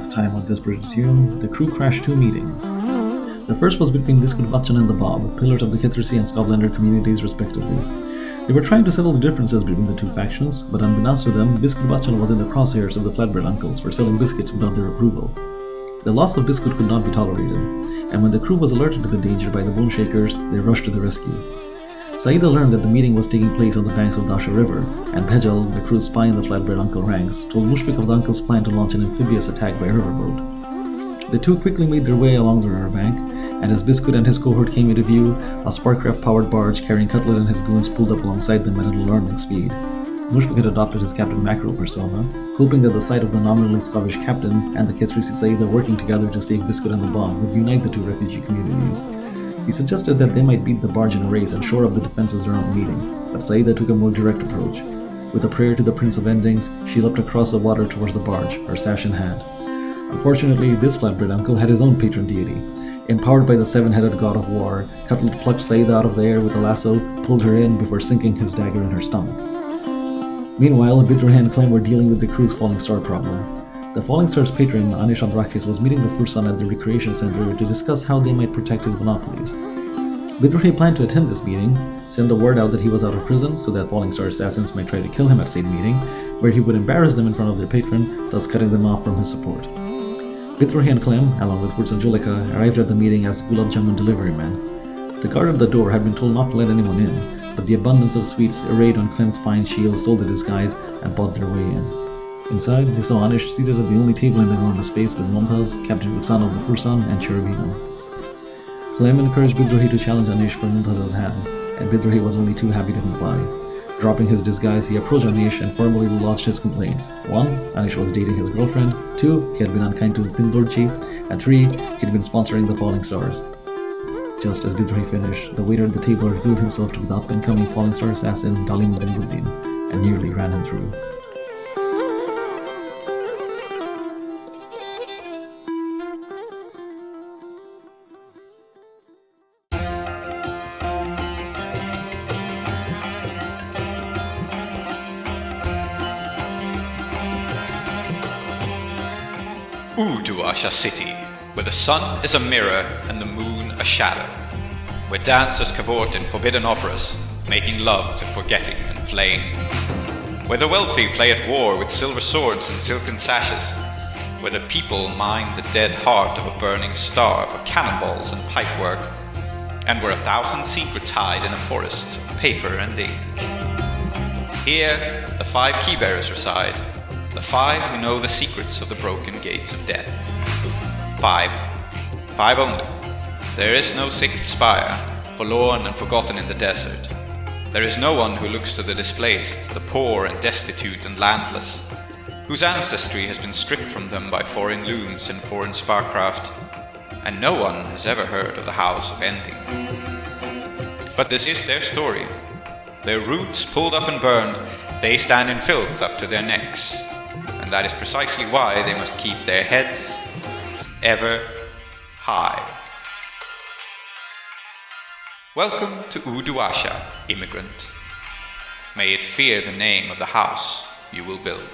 last time on Desperate Attune, the crew crashed two meetings. The first was between Biscoot and the Bob, pillars of the Kittersea and Scotlander communities respectively. They were trying to settle the differences between the two factions, but unbeknownst to them, Biscoot was in the crosshairs of the Flatbread Uncles for selling biscuits without their approval. The loss of Biscoot could not be tolerated, and when the crew was alerted to the danger by the Bone Shakers, they rushed to the rescue. Saeeda learned that the meeting was taking place on the banks of Dasha River, and Bhejal, the crew's spy in the Flatbread Uncle ranks, told Mushfiq of the Uncle's plan to launch an amphibious attack by riverboat. The two quickly made their way along the riverbank, and as Biscoot and his cohort came into view, a Sparkcraft-powered barge carrying Cutlet and his goons pulled up alongside them at an alarming speed. Mushfiq had adopted his Captain Mackerel persona, hoping that the sight of the nominally Scottish captain and the Kitterisi Saeeda working together to save Biscoot and the Bob would unite the two refugee communities. He suggested that they might beat the barge in a race and shore up the defenses around the meeting, but Saeeda took a more direct approach. With a prayer to the Prince of Endings, she leapt across the water towards the barge, her sash in hand. Unfortunately, this Flatbread Uncle had his own patron deity. Empowered by the seven-headed god of war, Cutlet plucked Saeeda out of the air with a lasso, pulled her in before sinking his dagger in her stomach. Meanwhile, Bidrohi and Clem were dealing with the crew's falling star problem. The falling star's patron, Anrakhis, was meeting the Fursan at the recreation center to discuss how they might protect his monopolies. Bidrohi planned to attend this meeting, send the word out that he was out of prison so that falling star assassins might try to kill him at said meeting, where he would embarrass them in front of their patron, thus cutting them off from his support. Bidrohi and Clem, along with Furts and Julika, arrived at the meeting as Gulab Jamun delivery men. The guard at the door had been told not to let anyone in, but the abundance of sweets arrayed on Clem's fine shield stole the disguise and bought their way in. Inside, they saw Anish seated at the only table in the enormous space with Mumtaz, Captain Ruxan of the Fursan, and Cherubino. Clem encouraged Bidrohi to challenge Anish for Mumtaz's hand, and Bidrohi was only too happy to comply. Dropping his disguise, he approached Anish and formally lodged his complaints. 1. Anish was dating his girlfriend. 2. He had been unkind to Timdorchi. And 3. He'd been sponsoring the Falling Stars. Just as Bidrohi finished, the waiter at the table revealed himself to be the up-and-coming Falling Star assassin Dalim bin Buddin, and nearly ran him through. Uduasha City, where the sun is a mirror and the moon a shadow, where dancers cavort in forbidden operas, making love to forgetting and flaying, where the wealthy play at war with silver swords and silken sashes, where the people mine the dead heart of a burning star for cannonballs and pipework, and where 1,000 secrets hide in a forest of paper and ink. Here, the 5 keybearers reside, the 5 who know the secrets of the broken gates of death. 5 only. There is no 6th spire, forlorn and forgotten in the desert. There is no one who looks to the displaced, the poor and destitute and landless, whose ancestry has been stripped from them by foreign looms and foreign sparkcraft, and no one has ever heard of the House of Endings. But this is their story. Their roots pulled up and burned, they stand in filth up to their necks. And that is precisely why they must keep their heads ever high. Welcome to Uduasha, immigrant. May it fear the name of the house you will build.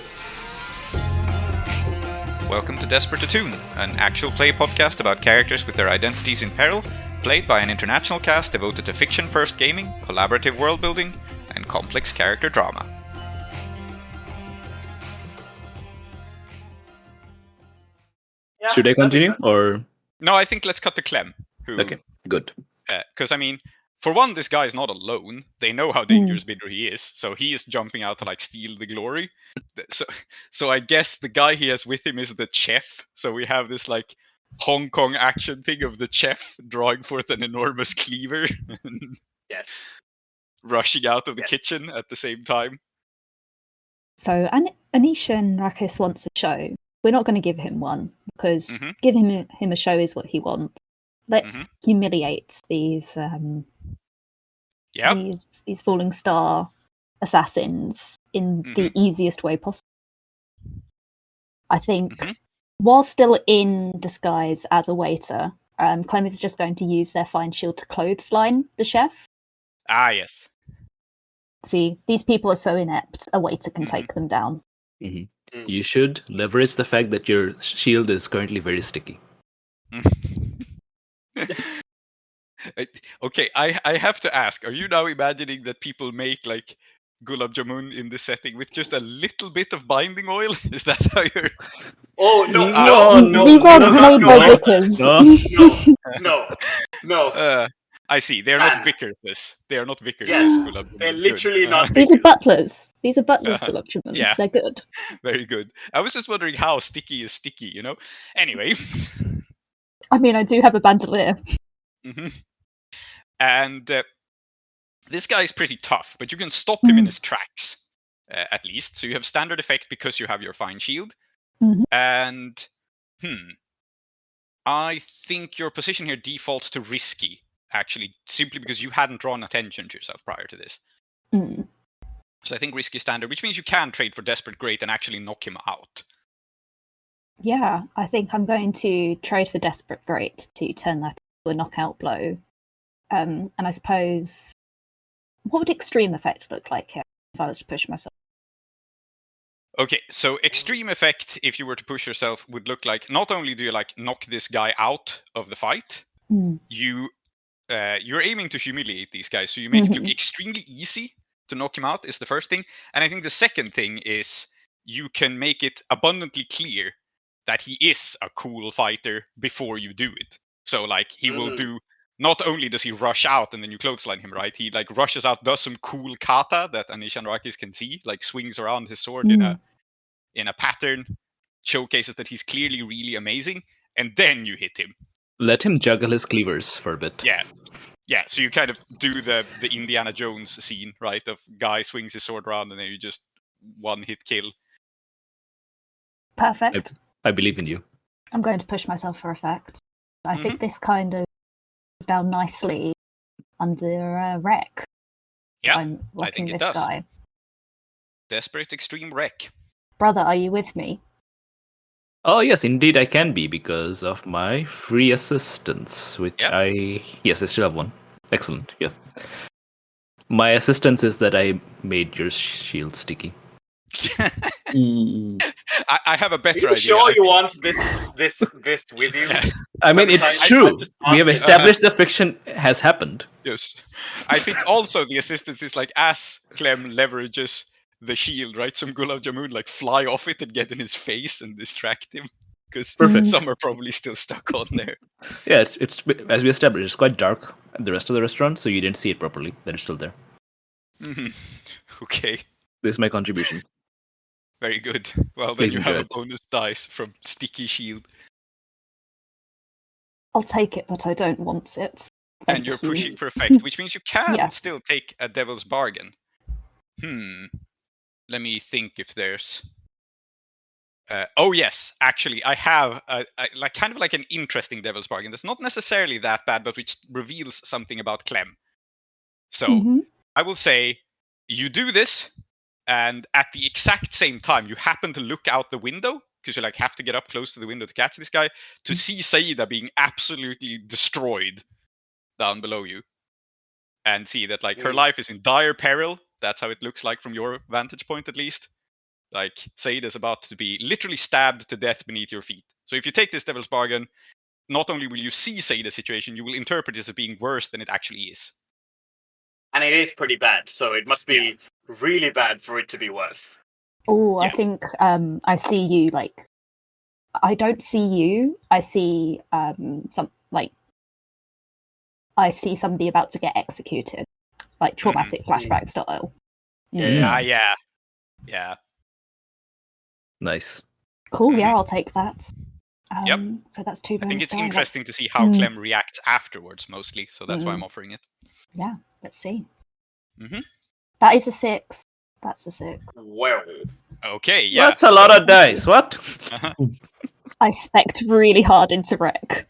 Welcome to Desperate Attune, an actual play podcast about characters with their identities in peril, played by an international cast devoted to fiction-first gaming, collaborative world-building, and complex character drama. Should I continue, or...? No, I think let's cut to Clem. Okay, good. Because, for one, this guy is not alone. They know how dangerous Bidrohi is, so he is jumping out to, steal the glory. So I guess the guy he has with him is the chef. So we have this, Hong Kong action thing of the chef drawing forth an enormous cleaver. Yes. Rushing out of the kitchen at the same time. So Anish and Rakis wants a show. We're not going to give him one, because giving him a show is what he wants. Let's humiliate these falling star assassins in the easiest way possible. I think while still in disguise as a waiter, Clem is just going to use their fine shield to clothesline the chef. Ah, yes. See, these people are so inept, a waiter can take them down. You should leverage the fact that your shield is currently very sticky. Okay, I have to ask, are you now imagining that people make like gulab jamun in this setting with just a little bit of binding oil? Is that how you're... Oh no! No, These aren't made by no. vicars. No. I see. They're Man. not vicars. They are not vicars. Yes, This gulab jamun. they're Good. literally not. These are vicars. butlers. These are butlers, gulab jamun. Yeah. They're good. Very good. I was just wondering how sticky is sticky, you know? Anyway. I mean, I do have a bandolier. Mm-hmm. And this guy is pretty tough, but you can stop him in his tracks, at least. So you have standard effect because you have your fine shield. Mhm. And, I think your position here defaults to risky, actually, simply because you hadn't drawn attention to yourself prior to this. Mm. So I think risky standard, which means you can trade for desperate great and actually knock him out. Yeah, I think I'm going to trade for Desperate Great to turn that into a knockout blow. And I suppose, what would extreme effect look like here if I was to push myself? Okay, so extreme effect, if you were to push yourself, would look like not only do you like knock this guy out of the fight, you're aiming to humiliate these guys, so you make it look extremely easy to knock him out is the first thing. And I think the second thing is you can make it abundantly clear that he is a cool fighter before you do it. So like he will do, not only does he rush out and then you clothesline him, right? He like rushes out, does some cool kata that Anrakhis can see, like swings around his sword in a pattern, showcases that he's clearly really amazing, and then you hit him. Let him juggle his cleavers for a bit. Yeah, so you kind of do the Indiana Jones scene, right? Of guy swings his sword around and then you just one hit kill. Perfect. I believe in you. I'm going to push myself for effect. I think this kind of goes down nicely under wreck. Yeah, I'm I think rocking it this does. guy. Desperate extreme wreck. Brother, are you with me? Oh yes, indeed I can be because of my free assistance, which I still have one. Excellent. Yeah. My assistance is that I made your shield sticky. I have a better Are you idea. sure you want this with you? I mean, it's true. We have established the friction has happened. Yes. I think also the assistance is like as Clem leverages the shield, right? Some gulab jamun like fly off it and get in his face and distract him. Because some are probably still stuck on there. Yeah, it's as we established, it's quite dark at the rest of the restaurant, so you didn't see it properly. That it's still there. Okay. This is my contribution. Very good. Well, then Please you have enjoy a it. bonus dice from Sticky Shield. I'll take it, but I don't want it. And you're pushing for effect, which means you can Yes. still take a devil's bargain. Let me think if there's... oh yes, actually, I have like kind of like an interesting devil's bargain. That's not necessarily that bad, but which reveals something about Clem. So I will say, you do this, and at the exact same time, you happen to look out the window because you like have to get up close to the window to catch this guy to see Saeeda being absolutely destroyed down below you, and see that like her life is in dire peril. That's how it looks like from your vantage point, at least. Like, Saeeda's about to be literally stabbed to death beneath your feet. So if you take this devil's bargain, not only will you see Saeeda's situation, you will interpret it as being worse than it actually is. And it is pretty bad, so it must be really bad for it to be worse. Oh, I think I see you, like... I don't see you. I see I see somebody about to get executed. Like, traumatic flashback style. Yeah. Nice. Cool, yeah, I'll take that. Yep. So that's 2 bonus I think it's die. interesting to see how Clem reacts afterwards, mostly. So that's why I'm offering it. Yeah, let's see. That is a 6. That's a 6. Well. Okay, yeah. That's a lot of dice. What? I spec'd really hard into wreck.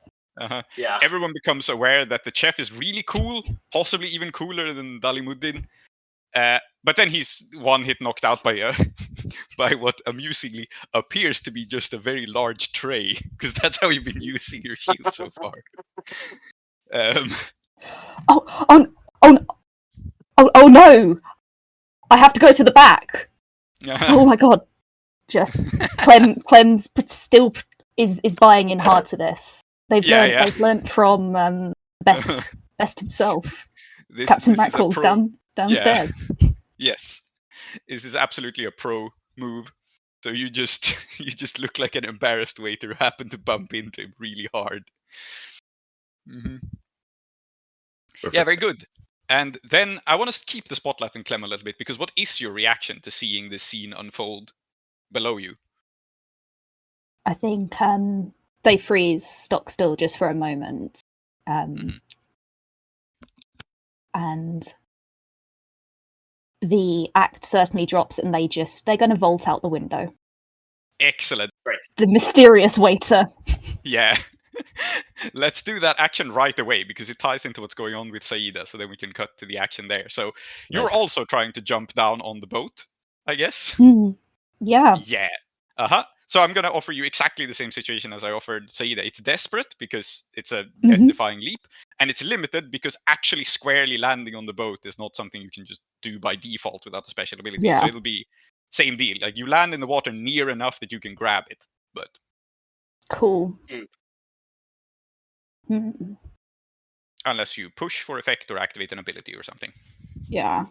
Yeah. Everyone becomes aware that the chef is really cool, possibly even cooler than Dalimuddin. But then he's one hit knocked out by by what amusingly appears to be just a very large tray, because that's how you've been using your shield so far. Oh no! I have to go to the back. Oh my god! Just Clem's still is buying in hard to this. They've learned from best himself, Captain Mackerel downstairs. Yeah. Yes, this is absolutely a pro move. So you just look like an embarrassed waiter who happened to bump into him really hard. Mm-hmm. Yeah, very good. And then I want to keep the spotlight on Clem a little bit, because what is your reaction to seeing this scene unfold below you? I think they freeze stock still just for a moment. And the act certainly drops, and they're going to vault out the window. Excellent. Great. The mysterious waiter. Yeah. Let's do that action right away, because it ties into what's going on with Saeeda, so then we can cut to the action there. So you're also trying to jump down on the boat, I guess? Yeah. Yeah. So I'm going to offer you exactly the same situation as I offered Saeeda. It's desperate because it's a death-defying leap, and it's limited because actually squarely landing on the boat is not something you can just do by default without a special ability. Yeah. So it'll be same deal. Like, you land in the water near enough that you can grab it, but... Cool. Unless you push for effect or activate an ability or something. Yeah.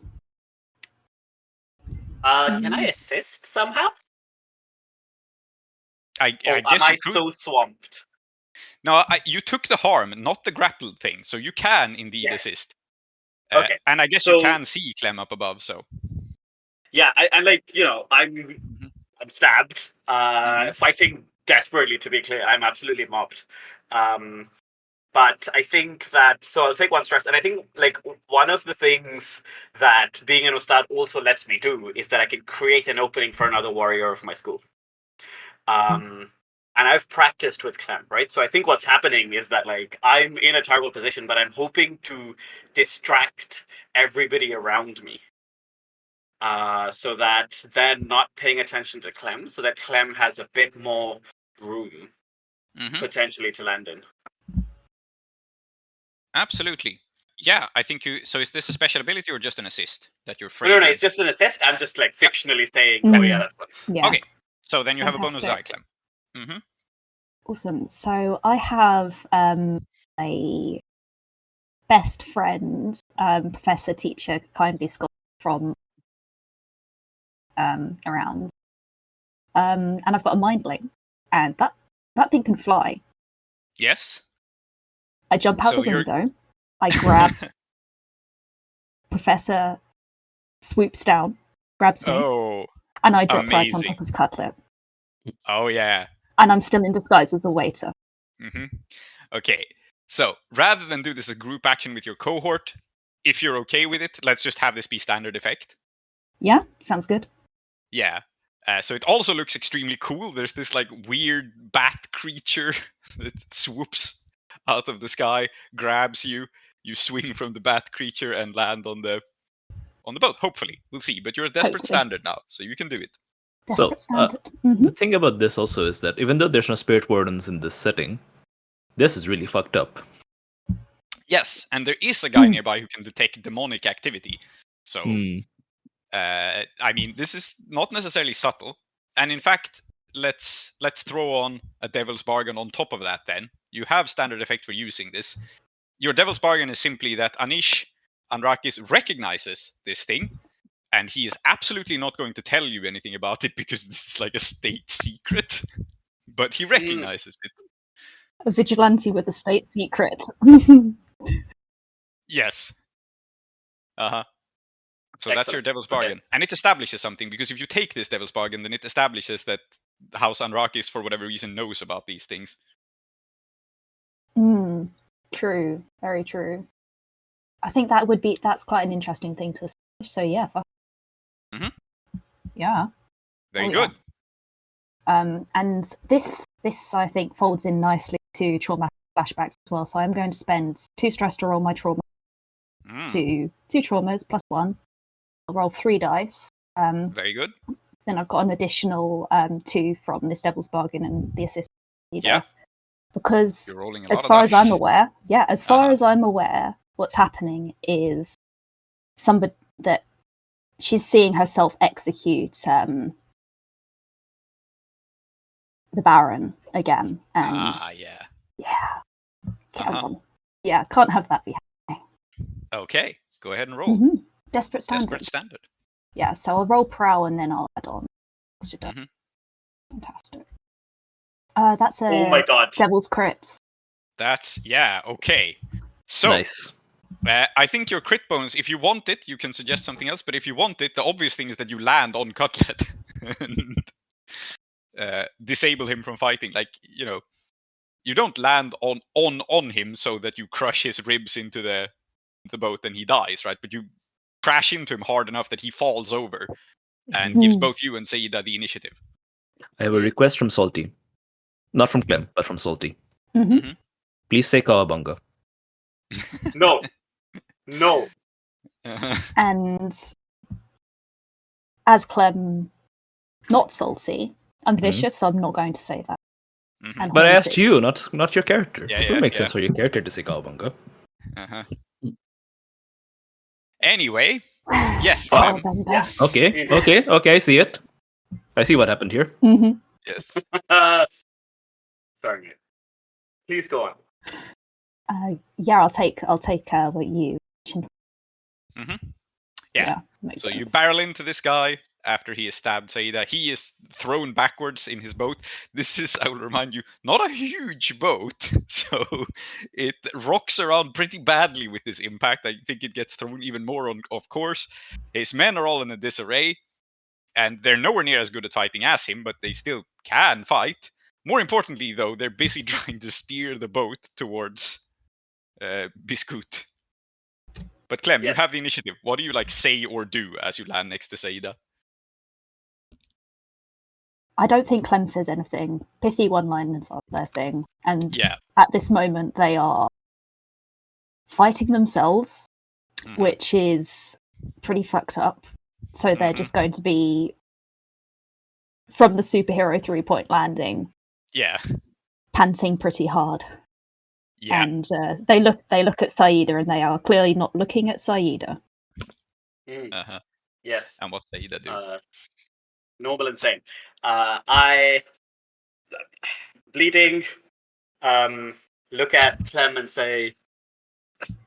Can I assist somehow? I guess am you could. So swamped? No, you took the harm, not the grappled thing, so you can indeed assist. Okay. And I guess you can see Clem up above, so... Yeah, I'm stabbed, fighting desperately, to be clear. I'm absolutely mobbed. But I think that, so I'll take one stress, and I think, like, one of the things that being an Ustad also lets me do is that I can create an opening for another warrior of my school. And I've practiced with Clem, right? So I think what's happening is that, like, I'm in a terrible position, but I'm hoping to distract everybody around me. So that they're not paying attention to Clem, so that Clem has a bit more room, potentially, to land in. Absolutely. Yeah, I think you... So is this a special ability or just an assist that you're framing? No, it's just an assist. I'm just, like, fictionally saying, oh yeah, that's one. Yeah. Okay, so then you have a bonus die, Clem. Awesome. So I have a best friend, professor, teacher, kindly scholar from around. And I've got a mind link, and that thing can fly. Yes. I jump out the window, I grab Professor, swoops down, grabs me, and I drop right on top of Cutlet. Oh, yeah. And I'm still in disguise as a waiter. Okay, so rather than do this as group action with your cohort, if you're okay with it, let's just have this be standard effect. Yeah, sounds good. Yeah. So it also looks extremely cool. There's this, like, weird bat creature that swoops out of the sky, grabs you, you swing from the bat creature and land on the boat. Hopefully, we'll see. But you're a desperate standard now, so you can do it. Desperate standard. The thing about this also is that even though there's no spirit wardens in this setting, this is really fucked up. Yes, and there is a guy nearby who can detect demonic activity. So, I mean, this is not necessarily subtle. And in fact, let's throw on a devil's bargain on top of that then. You have standard effect for using this. Your devil's bargain is simply that Anrakhis recognizes this thing, and he is absolutely not going to tell you anything about it because this is like a state secret. But he recognizes it. A vigilante with a state secret. Yes. So that's your devil's bargain. And it establishes something, because if you take this devil's bargain, then it establishes that House Anrakhis, for whatever reason, knows about these things. True. Very true. I think that's quite an interesting thing to establish. So yeah, yeah. Very good. Yeah. And this I think folds in nicely to traumatic flashbacks as well. So I'm going to spend 2 stress to roll my trauma. 2 traumas plus 1. I'll roll 3 dice. Very good. Then I've got an additional 2 from this devil's bargain and the assist leader. Yeah. Because You're rolling a lot as far of as dice. I'm aware, as I'm aware, what's happening is somebody that she's seeing herself execute the Baron again, and yeah. Can't have that be happening. Okay, go ahead and roll. Mm-hmm. Desperate standard. Desperate standard. Yeah, so I'll roll prowl and then I'll add on. Fantastic. That's a Oh my god. Devil's Crit. That's okay. So Nice. I think your crit bonus, if you want it, you can suggest something else. But if you want it, the obvious thing is that you land on Cutlet and disable him from fighting. Like, you don't land on him so that you crush his ribs into the boat and he dies, right? But you crash into him hard enough that he falls over and gives both you and Saeeda the initiative. I have a request from Salty. Not from Clem, but from Salty. Mm-hmm. Please say Kawabunga. No. No. And as Clem, not salty, I'm vicious, so I'm not going to say that. And But I haunted. asked you, not your character. Yeah, It makes sense for your character to say Kawabunga. Anyway, yes, Oh, Clem. Yeah. Okay, I see it. I see what happened here. Mm-hmm. Yes. Sorry, mate. Please go on. I'll take what you mentioned. Yeah. Makes So sense. you barrel into this guy after he has stabbed Saeeda. He is thrown backwards in his boat. This is, I will remind you, not a huge boat. So it rocks around pretty badly with this impact. I think it gets thrown even more on, of course. His men are all in a disarray. And they're nowhere near as good at fighting as him, but they still can fight. More importantly, though, they're busy trying to steer the boat towards Biscoot. But Clem, you have the initiative. What do you say or do as you land next to Saeeda? I don't think Clem says anything. Pithy one-liners are their thing. And Yeah. at this moment, they are fighting themselves, which is pretty fucked up. So they're just going to be, from the superhero 3-point landing, panting pretty hard. Yeah. And they look at Saeeda, and they are clearly not looking at Saeeda. Yes. And what's Saeeda do? Normal and sane. I, bleeding, look at Clem and say,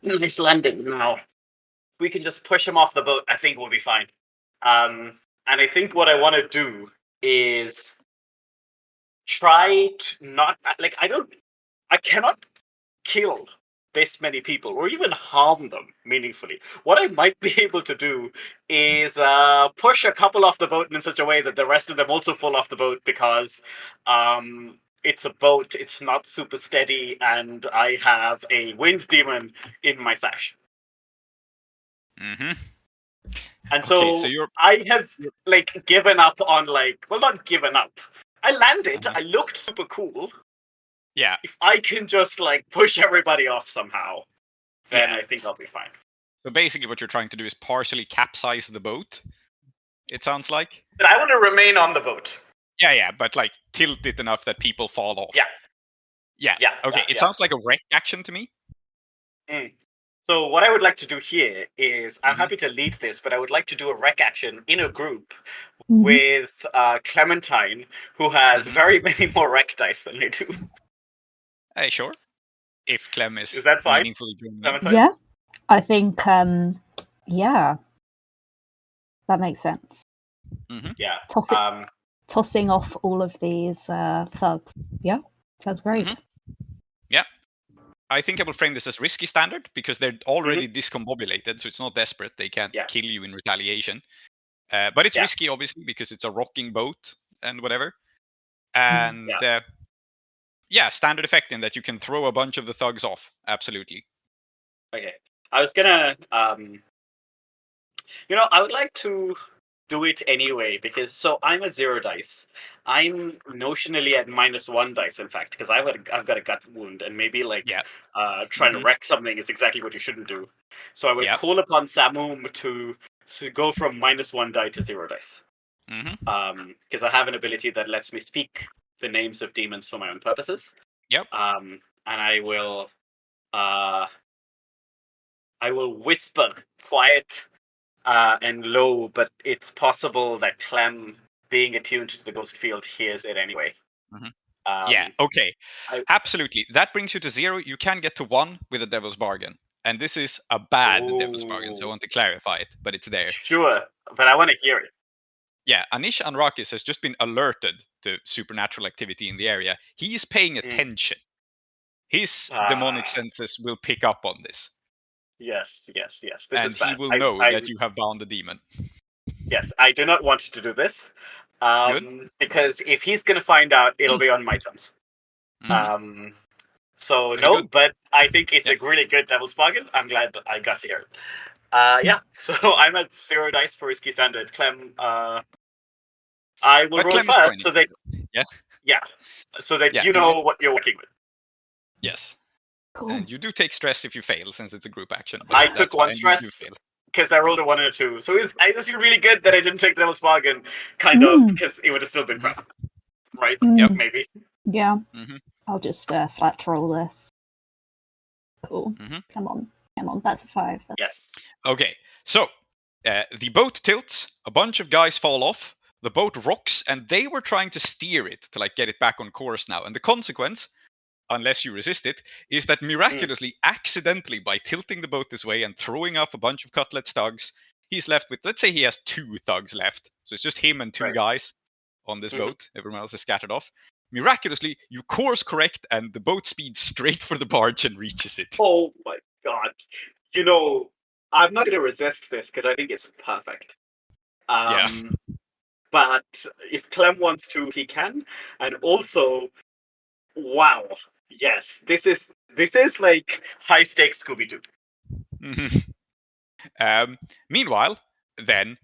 nice landing now. We can just push him off the boat. I think we'll be fine. And I think what I want to do is try to not, I cannot kill this many people or even harm them meaningfully. What I might be able to do is push a couple off the boat in such a way that the rest of them also fall off the boat, because it's a boat, it's not super steady, and I have a wind demon in my sash. And so, I have given up on not given up. I landed, I looked super cool. Yeah. If I can just push everybody off somehow, then I think I'll be fine. So basically what you're trying to do is partially capsize the boat, it sounds like. But I want to remain on the boat. Yeah, but tilt it enough that people fall off. Yeah. Okay, it sounds like a wreck action to me. So what I would like to do here is, I'm happy to lead this, but I would like to do a wreck action in a group with Clementine, who has very many more wreck dice than I do. Hey, sure. If Clem is that fine? meaningfully joining. Yeah, I think, that makes sense. Yeah. Tossing off all of these thugs. Yeah, sounds great. Yeah. I think I will frame this as risky standard, because they're already discombobulated, so it's not desperate. They can't kill you in retaliation. But it's risky, obviously, because it's a rocking boat and whatever. And standard effect in that you can throw a bunch of the thugs off. Absolutely. Okay. I was gonna, I would like to do it anyway, because I'm at 0 dice. I'm notionally at -1 dice, in fact, because I've got a gut wound, and maybe trying to wreck something is exactly what you shouldn't do. So I will call upon Samum to go from -1 die to 0 dice. Because I have an ability that lets me speak the names of demons for my own purposes. And I will whisper quiet and low, but it's possible that Clem, being attuned to the ghost field, hears it anyway. Yeah, okay. I- Absolutely. That brings you to 0. You can get to 1 with a devil's bargain. And this is a bad devil's bargain, so I Ooh. want to clarify it, but it's there. Sure, but I want to hear it. Yeah, Anish Anrakhis has just been alerted to supernatural activity in the area. He is paying attention. His demonic senses will pick up on this. Yes. This and is bad. he will know that you have bound the demon. Yes, I do not want to do this. Good. Because if he's going to find out, it'll be on my terms. So Very no, good. but I think it's Yeah. a really good devil's bargain. I'm glad I got here. Yeah, so I'm at 0 dice for risky standard. Clem, I will But roll Clem is first joining. so that Yeah. so that Yeah, you you know what you're working with. Yes. Cool. And you do take stress if you fail, since it's a group action. But I that's took 1 fine, you do stress fail. because I rolled a 1 and a 2. So it's really good that I didn't take the devil's bargain, kind of, because it would have still been crap. Right? Yep. Maybe. Yeah. Mhm. I'll just flat roll this. Cool. Mhm. Come on. That's a 5. Yes. Okay, so the boat tilts, a bunch of guys fall off, the boat rocks, and they were trying to steer it to like get it back on course now. And the consequence, unless you resist it, is that miraculously, accidentally, by tilting the boat this way and throwing off a bunch of Cutlet's thugs, he's left with, let's say he has 2 thugs left. So it's just him and 2 Right. guys on this boat. Everyone else is scattered off. Miraculously, you course correct and the boat speeds straight for the barge and reaches it. Oh my god. I'm not going to resist this because I think it's perfect. Yeah. But if Clem wants to, he can. And also, wow. Yes, this is like high stakes Scooby-Doo. Meanwhile, then,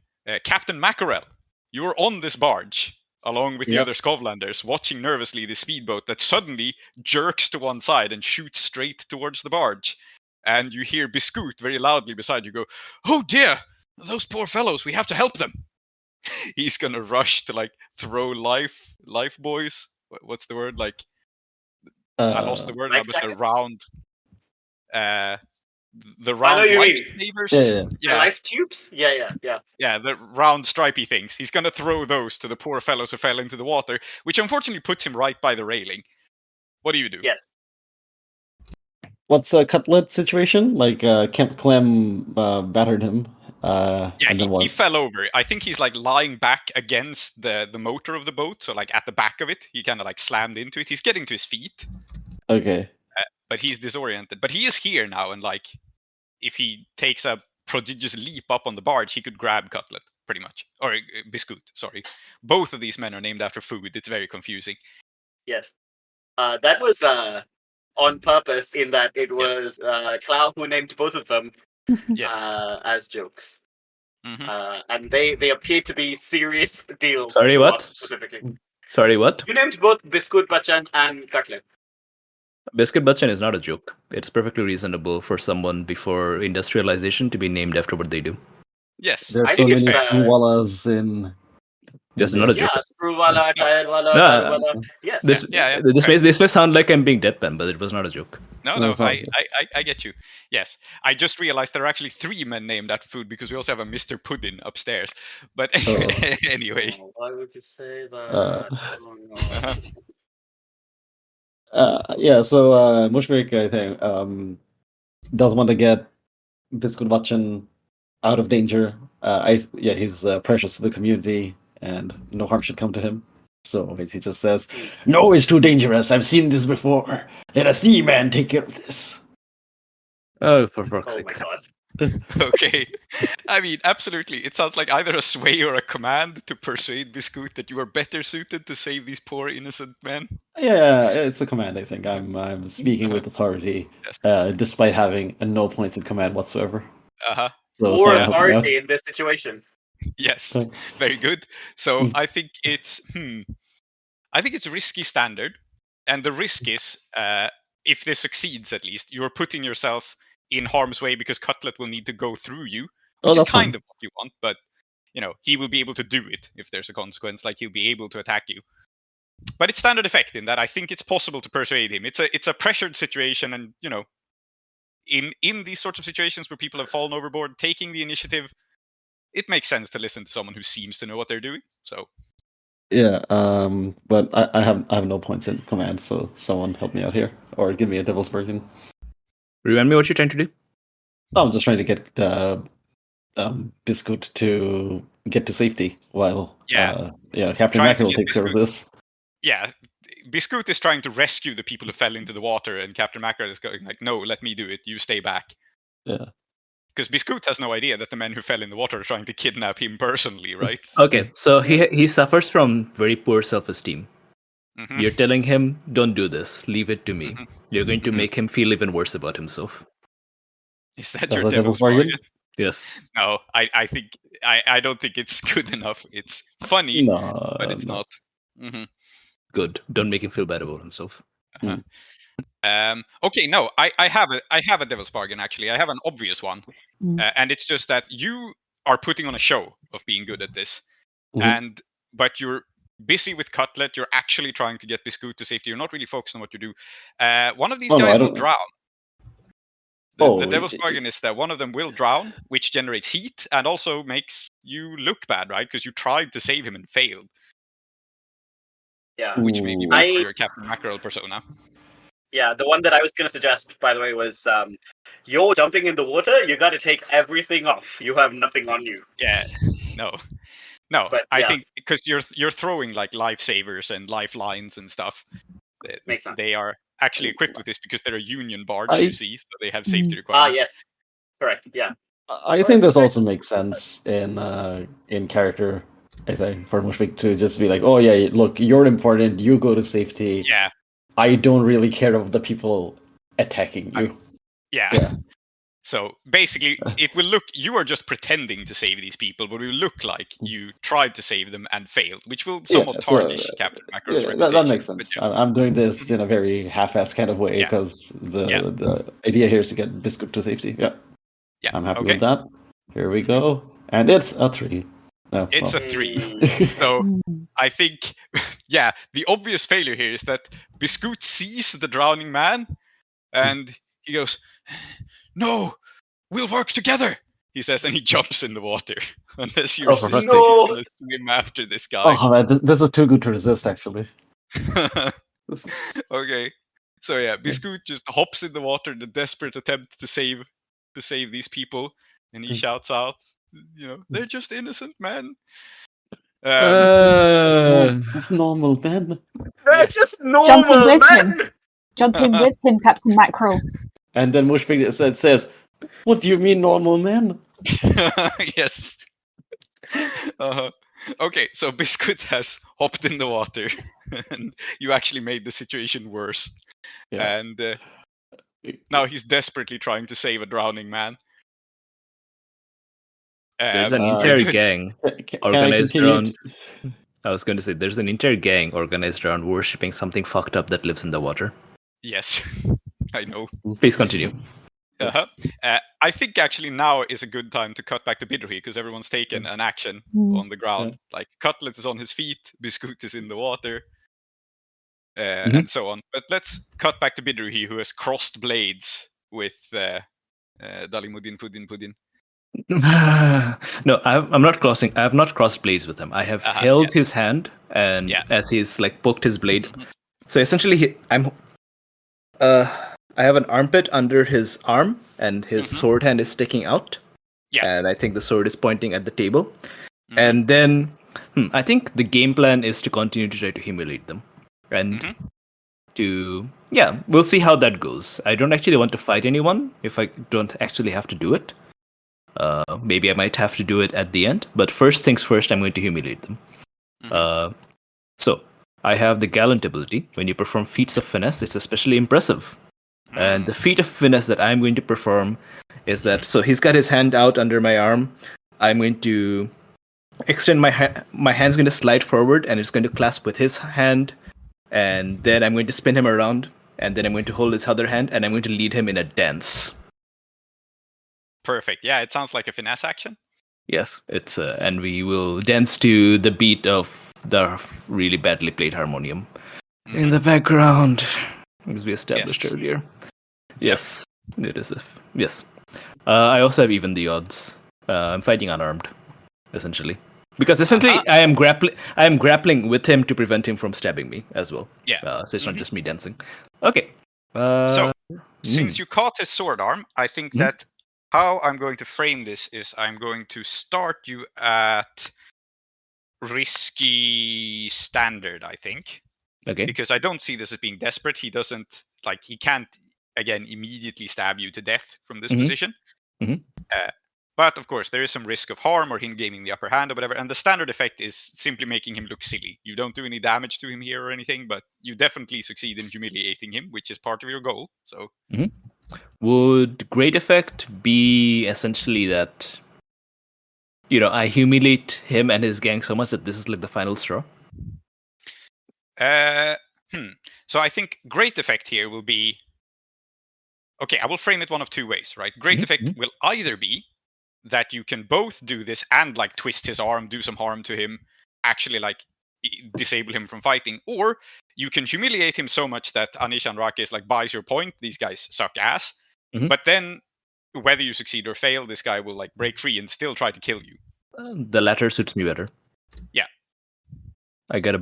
Captain Mackerel, you're on this barge, along with the other Skovlanders, watching nervously the speedboat that suddenly jerks to one side and shoots straight towards the barge. And you hear Biscoot very loudly beside you go, "Oh dear! Those poor fellows, we have to help them!" He's gonna rush to, like, throw life buoys. What's the word? Like, I lost the word now, Life but the jackets? round... the I know round you life mean. savers. The life tubes? Yeah. Yeah, the round stripy things. He's gonna throw those to the poor fellows who fell into the water, which unfortunately puts him right by the railing. What do you do? Yes. What's a Cutlet situation? Like, Clem battered him. Yeah, and then he fell over. I think he's like lying back against the motor of the boat, so like at the back of it, he kind of like slammed into it. He's getting to his feet, Okay. but he's disoriented. But he is here now, and like, if he takes a prodigious leap up on the barge, he could grab Cutlet, pretty much. Or Biscoot, sorry. Both of these men are named after food. It's very confusing. Yes. That was on purpose, in that it was Klow who named both of them Yes. as jokes. And they appear to be serious deals. Sorry, to what? us specifically. Sorry, what? You named both Biscoot Bachan and Cutlet. Biscuit Bachan is not a joke. It's perfectly reasonable for someone before industrialization to be named after what they do. Yes. There are I so think many it's, Screwwallas in. This is not a joke. Yeah, Screwwala, Tayalwala, No, Talwala. Yes. This may sound like I'm being deadpan, but it was not a joke. No, it's not. I get you. Yes, I just realized there are actually 3 men named after food because we also have a Mr. Puddin upstairs. But anyway, Oh, why would you say that? Yeah, so Mushfiq, I think, does want to get Biscuit Bachan out of danger. He's precious to the community, and no harm should come to him. So he just says, "No, it's too dangerous. I've seen this before. Let a seaman take care of this." Oh, for fuck's Oh sake. my god. okay. I mean, absolutely. It sounds like either a sway or a command to persuade Biscoot that you are better suited to save these poor innocent men. Yeah, it's a command. I think I'm speaking with authority, despite having no points in command whatsoever. So More sorry, help me out. authority in this situation. Yes, very good. So I think it's risky standard, and the risk is, if this succeeds, at least you're putting yourself in harm's way because Cutlet will need to go through you, which is kind of what you want. But he will be able to do it if there's a consequence. Like, he'll be able to attack you. But it's standard effect in that I think it's possible to persuade him. It's a pressured situation, and in these sorts of situations where people have fallen overboard, taking the initiative, it makes sense to listen to someone who seems to know what they're doing. So Yeah, but I have no points in command, so someone help me out here, or give me a devil's bargain. Remind me what you're trying to do. No, I'm just trying to get Biscoot to get to safety while Captain Trying to Mackerel get takes care of Biscoot- this. Yeah, Biscoot is trying to rescue the people who fell into the water, and Captain Mackerel is going like, "No, let me do it. You stay back." Yeah. Because Biscoot has no idea that the men who fell in the water are trying to kidnap him personally, right? Okay, so he suffers from very poor self-esteem. Mhm. You're telling him, don't do this, leave it to me. Mhm. You're going to Mhm. make him feel even worse about himself. Is that That's your a devil's devil's bargain? bargain? Yes. No, I think I don't think it's good enough. It's funny, No, but it's no. not. Mm-hmm. Good. Don't make him feel bad about himself. Uh-huh. Okay, no, I have a devil's bargain actually. I have an obvious one, and it's just that you are putting on a show of being good at this, Mhm. but you're busy with Cutlet. You're actually trying to get Biscoot to safety. You're not really focused on what you do. One of these Oh, no, guys I will don't. drown. The Oh, devil's bargain is that one of them will drown, which generates heat and also makes you look bad, right? Because you tried to save him and failed, Yeah. which may be Ooh. bad for your Captain Mackerel persona. Yeah, the one that I was going to suggest, by the way, was you're jumping in the water, you got to take everything off. You have nothing on you. Yeah, no. But, I yeah. think because you're throwing like lifesavers and lifelines and stuff. Makes sense. They are actually equipped with this because they're a union barge, I- you see, so they have safety Ah, requirements. yes. Correct, yeah. I think this also makes sense in character. I think for Mushfiq to just be like, "Oh yeah, look, you're important. You go to safety. Yeah, I don't really care of the people attacking you." yeah. Yeah. So basically, it will look you are just pretending to save these people, but it will look like you tried to save them and failed, which will somewhat so, tarnish Captain Mackerel's Yeah, reputation. that makes But sense. yeah. I'm doing this in a very half-assed kind of way Yeah. because the Yeah. the idea here is to get Biscuit to safety. Yeah, Yeah. I'm happy Okay. with that. Here we go, and it's a 3. No, It's well. a 3. Mm. So I think, yeah, the obvious failure here is that Biscoot sees the drowning man, and he goes, "No, we'll work together," he says, and he jumps in the water. Unless your Oh, for fuck's sister sake. is gonna swim after this guy. Oh man, this is too good to resist. Actually, this is Okay. So yeah, Biscoot just hops in the water in a desperate attempt to save these people, and he shouts out, "They're just innocent men." it's normal, man. They're Yes. just Jumping normal with men! him. Jumping with him, Captain Mackerel. And then Mushfiq says, "What do you mean, normal man?" Yes. Okay, so Biscuit has hopped in the water, and you actually made the situation worse. Yeah. And now he's desperately trying to save a drowning man. There's an Uh, entire good. gang Can I organized continue? around. I was going to say there's an entire gang organized around worshipping something fucked up that lives in the water. Yes, I know. Please continue. Uh-huh. I think actually now is a good time to cut back to Bidrohi because everyone's taken an action on the ground. Like Cutlet is on his feet, Biscoot is in the water, and so on. But let's cut back to Bidrohi, who has crossed blades with Dalimudin Pudin. No, I'm not crossing. I have not crossed blades with him. I have held his hand, and as he's like poked his blade. So essentially, I have an armpit under his arm, and his sword hand is sticking out. Yeah. And I think the sword is pointing at the table. And then I think the game plan is to continue to try to humiliate them, and we'll see how that goes. I don't actually want to fight anyone if I don't actually have to do it. Maybe I might have to do it at the end, but first things first, I'm going to humiliate them. So I have the gallant ability. When you perform feats of finesse, it's especially impressive. And the feat of finesse that I'm going to perform is that, so he's got his hand out under my arm. I'm going to extend my hand's going to slide forward, and it's going to clasp with his hand. And then I'm going to spin him around, and then I'm going to hold his other hand, and I'm going to lead him in a dance. Perfect. Yeah, it sounds like a finesse action. Yes, it's and we will dance to the beat of the really badly played harmonium in the background, as we established earlier. Yes, it is. Yes, I also have even the odds. I'm fighting unarmed, essentially. Because essentially, I am grappling with him to prevent him from stabbing me as well. Yeah. So it's not just me dancing. Okay. So, since you caught his sword arm, I think that how I'm going to frame this is I'm going to start you at risky standard, I think. Okay. Because I don't see this as being desperate. He can't, again, immediately stab you to death from this position. But of course, there is some risk of harm or him gaining the upper hand or whatever. And the standard effect is simply making him look silly. You don't do any damage to him here or anything, but you definitely succeed in humiliating him, which is part of your goal. So, would great effect be essentially that, I humiliate him and his gang so much that this is like the final straw? So I think great effect here will be. Okay, I will frame it one of two ways, right? Great effect will either be that you can both do this and like twist his arm, do some harm to him, actually like disable him from fighting, or you can humiliate him so much that Anish and Anrakhis like buys your point. These guys suck ass, but then whether you succeed or fail, this guy will like break free and still try to kill you. The latter suits me better. Yeah, I get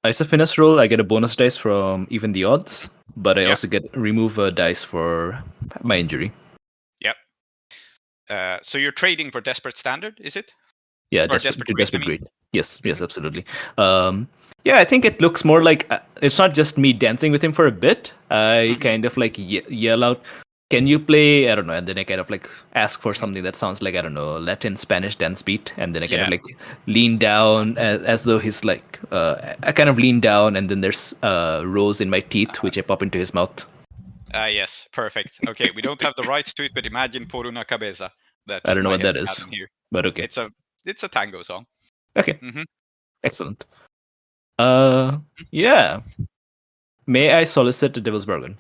it's a finesse roll. I get a bonus dice from even the odds, but I also remove a dice for my injury. Yep. So you're trading for desperate standard, is it? Yeah, desperate great. Yes, absolutely. Yeah, I think it looks more like it's not just me dancing with him for a bit. I kind of like yell out, "Can you play?" I don't know, and then I kind of like ask for something that sounds like, I don't know, Latin, Spanish dance beat, and then I kind of like lean down as though he's like I kind of lean down, and then there's rows in my teeth which I pop into his mouth. Yes, perfect. Okay, we don't have the rights to it, but imagine Por una cabeza. I don't know what that is, but okay. It's a tango song. Okay, excellent. Yeah. May I solicit a devil's bargain?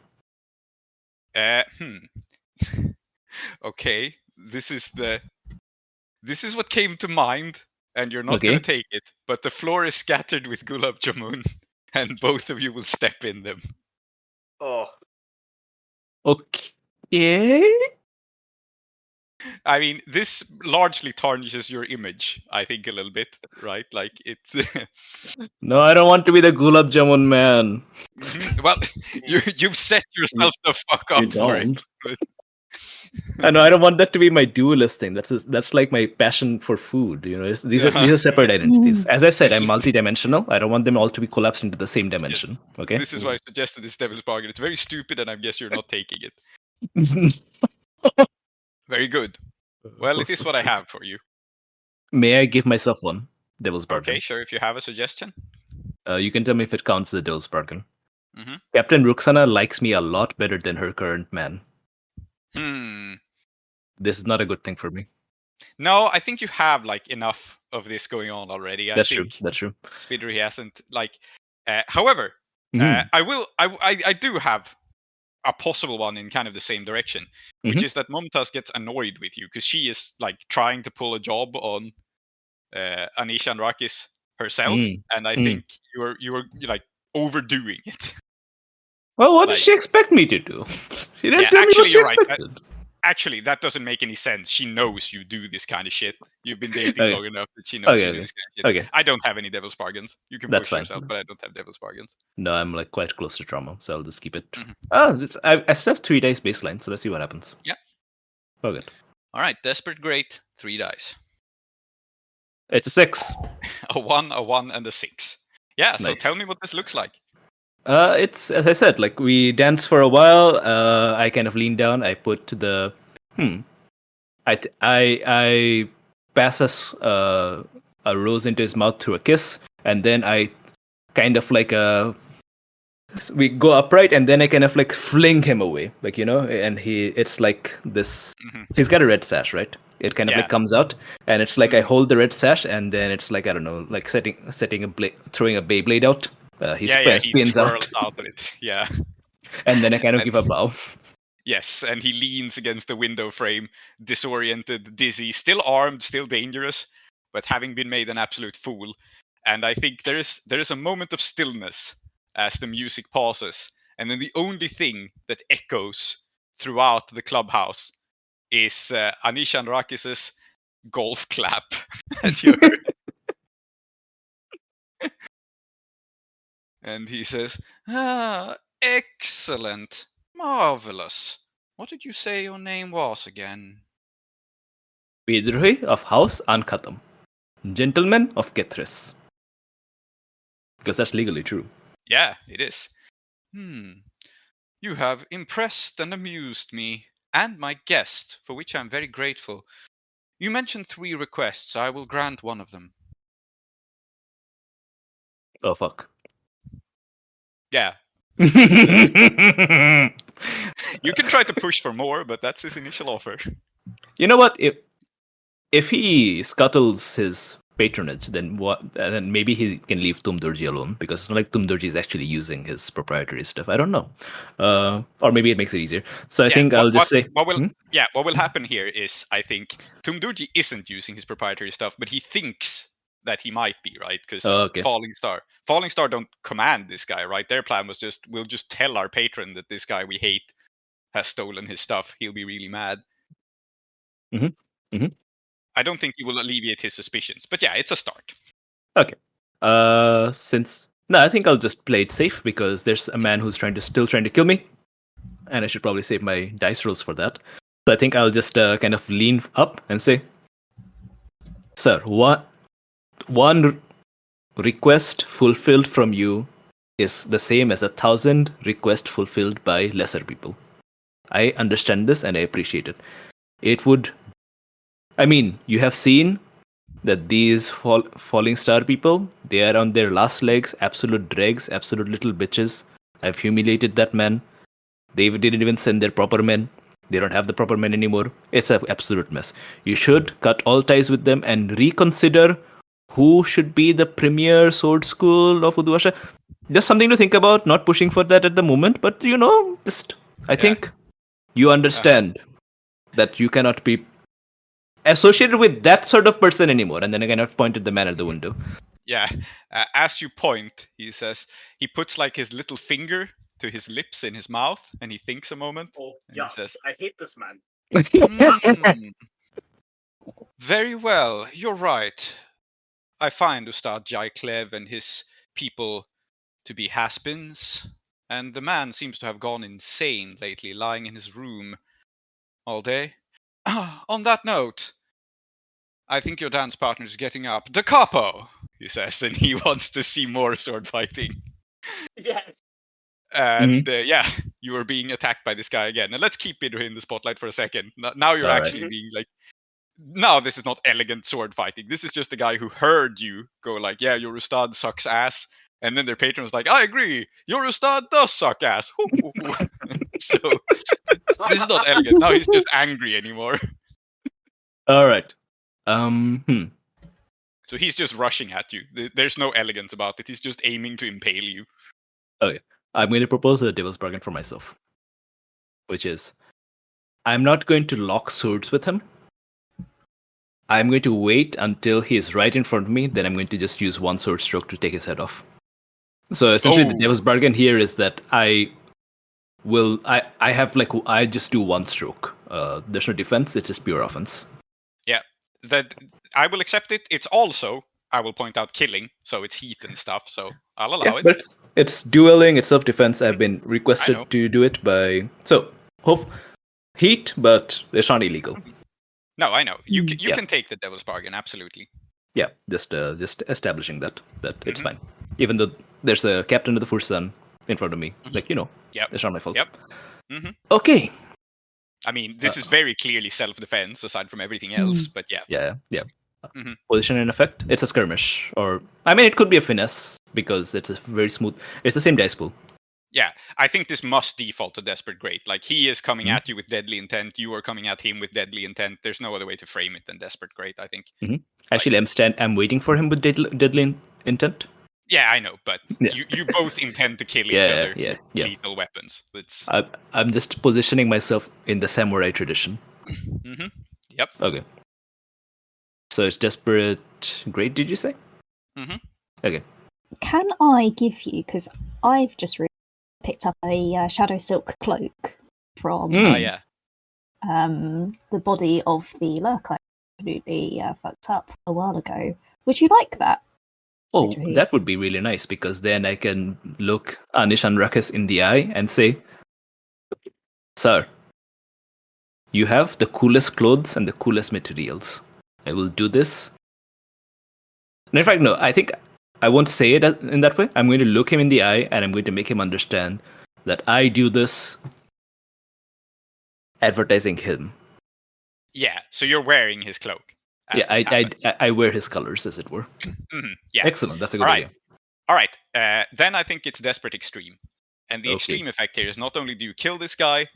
Okay, this is what came to mind, and you're not gonna take it. But the floor is scattered with gulab jamun, and both of you will step in them. Oh. Okay. I mean, this largely tarnishes your image, I think, a little bit, right? Like it's. No, I don't want to be the gulab jamun man. Well, you've set yourself the fuck up for it. I know I don't want that to be my duelist thing. That's like my passion for food. These are separate identities. As I said, I'm multidimensional. I don't want them all to be collapsed into the same dimension. Okay. This is why I suggested this devil's bargain. It's very stupid, and I guess you're not taking it. Very good. Well, it is what I have for you. May I give myself one devil's bargain? Okay, sure. If you have a suggestion, you can tell me if it counts as a devil's bargain. Captain Ruxana likes me a lot better than her current man. This is not a good thing for me. No, I think you have like enough of this going on already. That's true. Bidrohi hasn't like. However, I do have a possible one in kind of the same direction, which is that Mumtaz gets annoyed with you because she is like trying to pull a job on Anish and Anrakhis herself, and I think you were like overdoing it. Well, what did she expect me to do? She didn't tell me what she expected. Right. Actually, that doesn't make any sense. She knows you do this kind of shit. You've been dating long enough that she knows you do this kind of shit. I don't have any devil's bargains. You can push yourself, but I don't have devil's bargains. No, I'm like quite close to trauma, so I'll just keep it. I still have 3 dice baseline, so let's see what happens. Yeah. Oh, good. All right, desperate great, 3 dice. It's a 6. A 1, and a 6. Yeah. So tell me what this looks like. It's, as I said, like we dance for a while. I kind of lean down. I put the I pass a rose into his mouth through a kiss, and then I kind of like we go upright, and then I kind of like fling him away, like and it's like this. He's got a red sash, right? It kind of like comes out, and it's like I hold the red sash, and then it's like, I don't know, like setting a blade, throwing a Beyblade out. He spins out of it. Yeah. And then I kind of give a bow. Yes, and he leans against the window frame, disoriented, dizzy, still armed, still dangerous, but having been made an absolute fool. And I think there is a moment of stillness as the music pauses, and then the only thing that echoes throughout the clubhouse is Anish and Anrakhis' golf clap at your. And he says, excellent, marvelous. What did you say your name was again? Bidrohi of House Ankhatam, Gentleman of Kethris. Because that's legally true. Yeah, it is. You have impressed and amused me, and my guest, for which I am very grateful. You mentioned 3 requests. I will grant one of them. Oh, fuck. Yeah. You You can try to push for more, but that's his initial offer. know what? If he scuttles his patronage, then what? Then maybe he can leave Tumdurji alone, because it's not like Tumdurji is actually using his proprietary stuff. I don't know, or maybe it makes it easier. So I think I'll just say. What will happen here is, I think Tumdurji isn't using his proprietary stuff, but he thinks that he might be, right? Because Okay. Falling Star don't command this guy, right? Their plan was we'll just tell our patron that this guy we hate has stolen his stuff. He'll be really mad. I don't think he will alleviate his suspicions, but yeah, it's a start. Okay. I think I'll just play it safe, because there's a man who's still trying to kill me, and I should probably save my dice rolls for that. So I think I'll just kind of lean up and say, "Sir, one request fulfilled from you is the same as 1,000 requests fulfilled by lesser people. I understand this and I appreciate it. You have seen that these falling star people, they are on their last legs, absolute dregs, absolute little bitches. I've humiliated that man. They didn't even send their proper men. They don't have the proper men anymore. It's an absolute mess. You should cut all ties with them and reconsider who should be the premier sword school of Uduasha. Just something to think about, not pushing for that at the moment, but I think you understand that you cannot be associated with that sort of person anymore." And then I kind of pointed the man at the window. Yeah, as you point, he says, he puts like his little finger to his lips in his mouth, and he thinks a moment. Oh, and yeah, he says, I hate this man. Very well, you're right. I find Ustad Jai Clev and his people to be has-beens, and the man seems to have gone insane lately, lying in his room all day. On that note, I think your dance partner is getting up. Da capo, he says, and he wants to see more sword fighting. Yes. And you are being attacked by this guy again. And let's keep Bidrohi in the spotlight for a second. Now you're actually being like, now this is not elegant sword fighting. This is just the guy who heard you go like, yeah, your Ustad sucks ass. And then their patron was like, I agree, your Ustad does suck ass. So this is not elegant. Now he's just angry anymore. All right. So he's just rushing at you. There's no elegance about it. He's just aiming to impale you. Okay. I'm going to propose a devil's bargain for myself, which is, I'm not going to lock swords with him. I'm going to wait until he's right in front of me. Then I'm going to just use one sword stroke to take his head off. So essentially, the devil's bargain here is that I just do one stroke. There's no defense. It's just pure offense. Yeah, that I will accept it. It's also, I will point out, killing. So it's heat and stuff. So I'll allow it. But it's dueling. It's self-defense. I've been requested to do it by heat, but it's not illegal. No, I know. You can take the devil's bargain, absolutely. Yeah, just establishing that it's fine. Even though there's a captain of the Fursan in front of me. It's not my fault. Yep. Okay. I mean, this is very clearly self-defense, aside from everything else, but yeah. Yeah. Position in effect, it's a skirmish. It could be a finesse, because it's a very smooth... It's the same dice pool. Yeah, I think this must default to Desperate Great. Like, he is coming at you with deadly intent, you are coming at him with deadly intent. There's no other way to frame it than Desperate Great, I think. Actually, I'm waiting for him with deadly intent. Yeah, I know, but you both intend to kill each other with lethal weapons. I'm just positioning myself in the samurai tradition. Yep. Okay. So it's Desperate Great, did you say? Okay. Can I give you, because I've just picked up a shadow silk cloak from the body of the lurker. absolutely fucked up a while ago. Would you like that? Oh, Bidrohi? that would be really nice because then I can look Anish Anrakhis in the eye and say, "Sir, you have the coolest clothes and the coolest materials. I will do this." And in fact, no, I think I won't say it in that way. I'm going to look him in the eye and I'm going to make him understand that I do this advertising him. Yeah, so you're wearing his cloak. Yeah, I wear his colors, as it were. Yeah. Excellent. That's a good All idea. All right. Then I think it's desperate extreme. And the Okay. extreme effect here is not only do you kill this guy,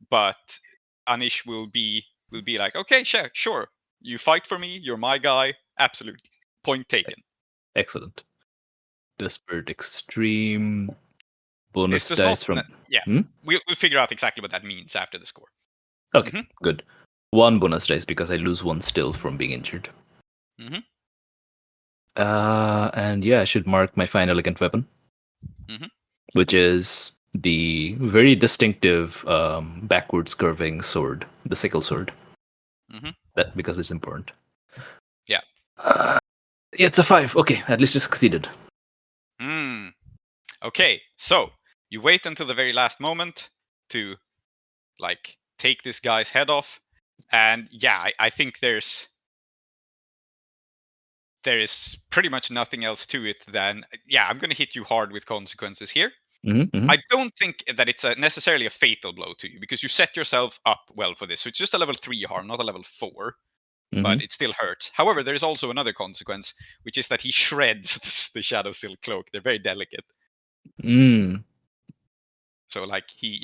but Anish will be like, okay, sure. You fight for me. You're my guy. Absolutely. Point taken. Excellent. Desperate extreme bonus This does dice not, from. yeah. We'll figure out exactly what that means after the score. Okay, good. 1 bonus dice because I lose 1 still from being injured. And yeah, I should mark my fine elegant weapon, which is the very distinctive backwards curving sword, the sickle sword. That because it's important. Yeah. It's a 5. Okay, at least you succeeded. Okay, so you wait until the very last moment to like take this guy's head off, and yeah, I think there is pretty much nothing else to it than, yeah, I'm gonna hit you hard with consequences here. I don't think that it's necessarily a fatal blow to you because you set yourself up well for this. So it's just a level 3 harm, not a level 4, but it still hurts. However, there is also another consequence, which is that he shreds the Shadow Silk cloak. They're very delicate. So like he,